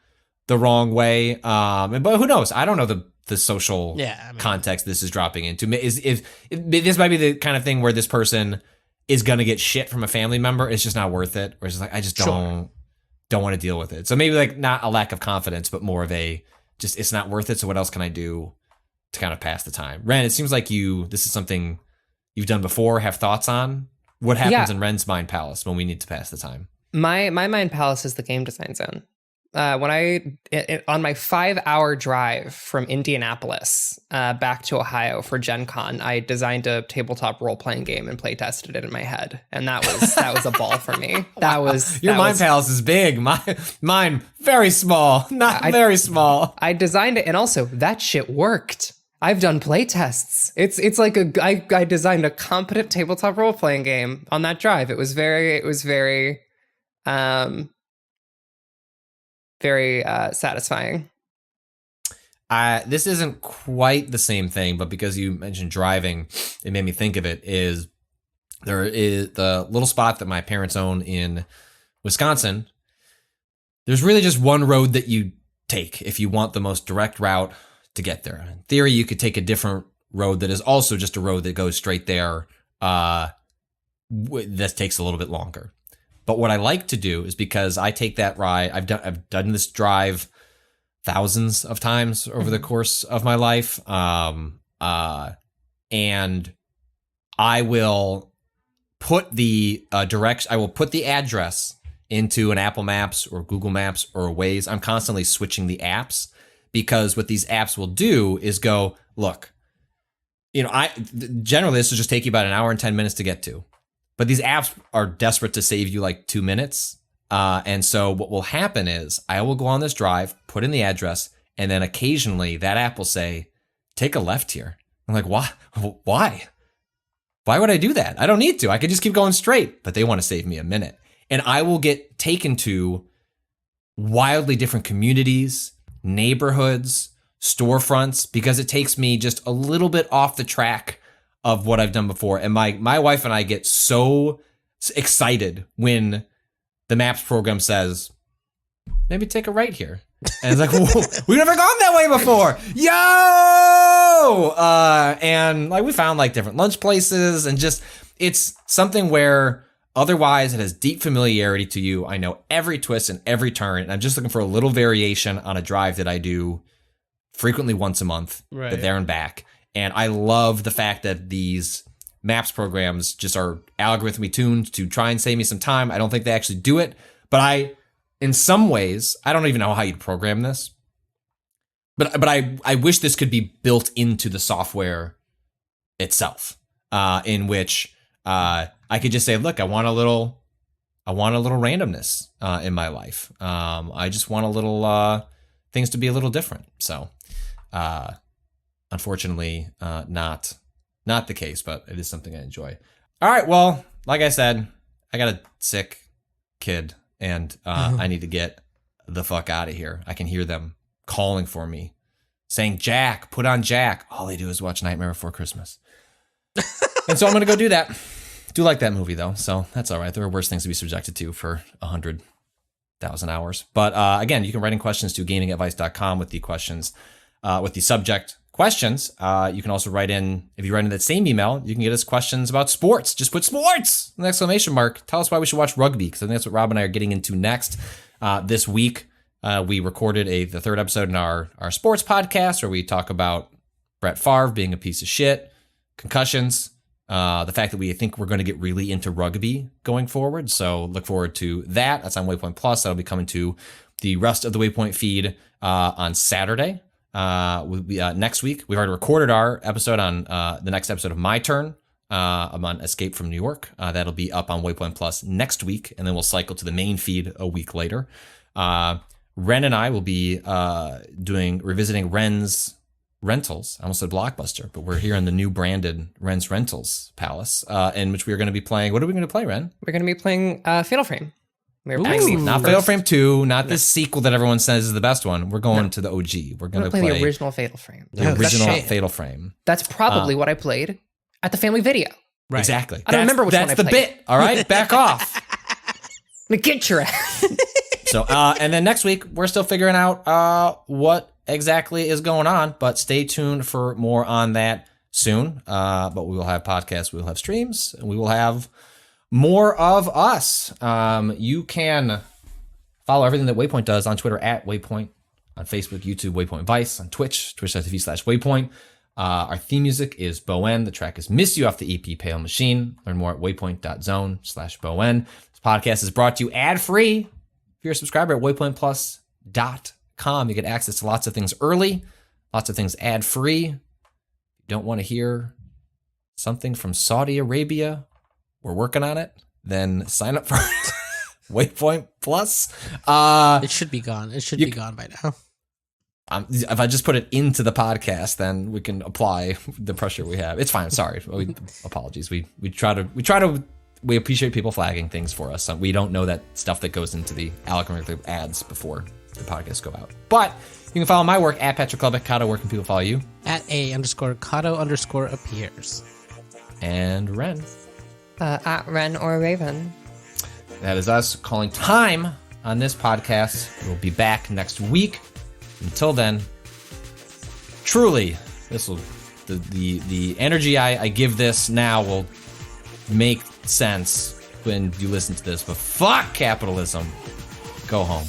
Speaker 2: the wrong way. But who knows? I don't know the social context this is dropping into. This might be the kind of thing where this person is gonna get shit from a family member. It's just not worth it. Or it's just like, I just don't want to deal with it. So maybe like not a lack of confidence, but more of a just it's not worth it. So what else can I do to kind of pass the time? Ren, it seems like this is something you've done before, have thoughts on. What happens in Ren's Mind Palace when we need to pass the time?
Speaker 4: My Mind Palace is the game design zone. When on my 5-hour drive from Indianapolis back to Ohio for Gen Con, I designed a tabletop role-playing game and play tested it in my head, and that was a ball for me.
Speaker 2: Your Mind Palace is big. Mine very small, very small.
Speaker 4: I designed it, and also that shit worked. I've done play tests. It's like I designed a competent tabletop role-playing game on that drive. It was very satisfying.
Speaker 2: This isn't quite the same thing, but because you mentioned driving, it made me think of it. There is the little spot that my parents own in Wisconsin. There's really just one road that you take if you want the most direct route to get there. In theory, you could take a different road that is also just a road that goes straight there. That takes a little bit longer. But what I like to do is because I take that ride, I've done this drive thousands of times over the course of my life, and I will put the I will put the address into an Apple Maps or Google Maps or a Waze. I'm constantly switching the apps because what these apps will do is go, look, generally this will just take you about an hour and 10 minutes to get to. But these apps are desperate to save you like 2 minutes. And so what will happen is I will go on this drive, put in the address, and then occasionally that app will say, take a left here. I'm like, why? Why would I do that? I don't need to. I could just keep going straight. But they want to save me a minute. And I will get taken to wildly different communities, neighborhoods, storefronts, because it takes me just a little bit off the track of what I've done before. And my wife and I get so excited when the maps program says, maybe take a right here. And it's like, whoa, we've never gone that way before. Yo! And like we found like different lunch places and just, it's something where otherwise it has deep familiarity to you. I know every twist and every turn. And I'm just looking for a little variation on a drive that I do frequently once a month, but there and back. And I love the fact that these maps programs just are algorithmically tuned to try and save me some time. I don't think they actually do it, but in some ways, I don't even know how you'd program this, but I wish this could be built into the software itself, in which I could just say, look, I want a little randomness in my life. I just want a little things to be a little different. So. Unfortunately, not the case, but it is something I enjoy. All right, well, like I said, I got a sick kid, and I need to get the fuck out of here. I can hear them calling for me, saying, Jack, put on Jack. All they do is watch Nightmare Before Christmas. And so I'm going to go do that. Do like that movie though, so that's all right. There are worse things to be subjected to for 100,000 hours. But again, you can write in questions to gamingadvice.com with the questions, with the subject questions. You can also write in, if you write in that same email, you can get us questions about sports. Just put sports, an exclamation mark. Tell us why we should watch rugby, because I think that's what Rob and I are getting into next. This week, we recorded the third episode in our sports podcast where we talk about Brett Favre being a piece of shit, concussions, the fact that we think we're going to get really into rugby going forward. So look forward to that. That's on Waypoint Plus. That'll be coming to the rest of the Waypoint feed on Saturday. Next week, we've already recorded our episode on the next episode of My Turn. I'm on Escape from New York. That'll be up on Waypoint Plus next week, and then we'll cycle to the main feed a week later. Ren and I will be revisiting Ren's Rentals. I almost said Blockbuster, but we're here in the new branded Ren's Rentals Palace, in which we are going to be playing. What are we going to play, Ren?
Speaker 4: We're going to be playing Fatal Frame. We're
Speaker 2: not Fatal Frame 2, not this sequel that everyone says is the best one. We're going to the OG. We're going to play
Speaker 4: the original Fatal Frame.
Speaker 2: The original Fatal Frame.
Speaker 4: That's probably what I played at the family video.
Speaker 2: Right. Exactly.
Speaker 4: I don't remember which one I played.
Speaker 2: That's the bit. All right, back off.
Speaker 4: Get your ass.
Speaker 2: So, and then next week we're still figuring out what exactly is going on, but stay tuned for more on that soon. But we will have podcasts, we will have streams, and we will have more of us. You can follow everything that Waypoint does on Twitter at Waypoint, on Facebook, YouTube, Waypoint Vice, on Twitch, twitch.tv/Waypoint. Our theme music is Bowen. The track is Miss You off the EP Pale Machine. Learn more at waypoint.zone/Bowen. This podcast is brought to you ad-free. If you're a subscriber at waypointplus.com, you get access to lots of things early, lots of things ad-free. If you don't want to hear something from Saudi Arabia, we're working on it, then sign up for Waypoint Plus.
Speaker 3: It should be gone. It should be gone by now.
Speaker 2: If I just put it into the podcast, then we can apply the pressure we have. It's fine. Sorry. Apologies. We appreciate people flagging things for us. We don't know that stuff that goes into the algorithm ads before the podcasts go out. But you can follow my work at Patrick Club. At Cado, where can people follow you?
Speaker 3: At @A_Cado_appears.
Speaker 2: And Ren.
Speaker 4: At Ren or Raven.
Speaker 2: That is us calling time on this podcast. We'll be back next week. Until then, truly, this will the energy I give this now will make sense when you listen to this. But fuck capitalism. Go home.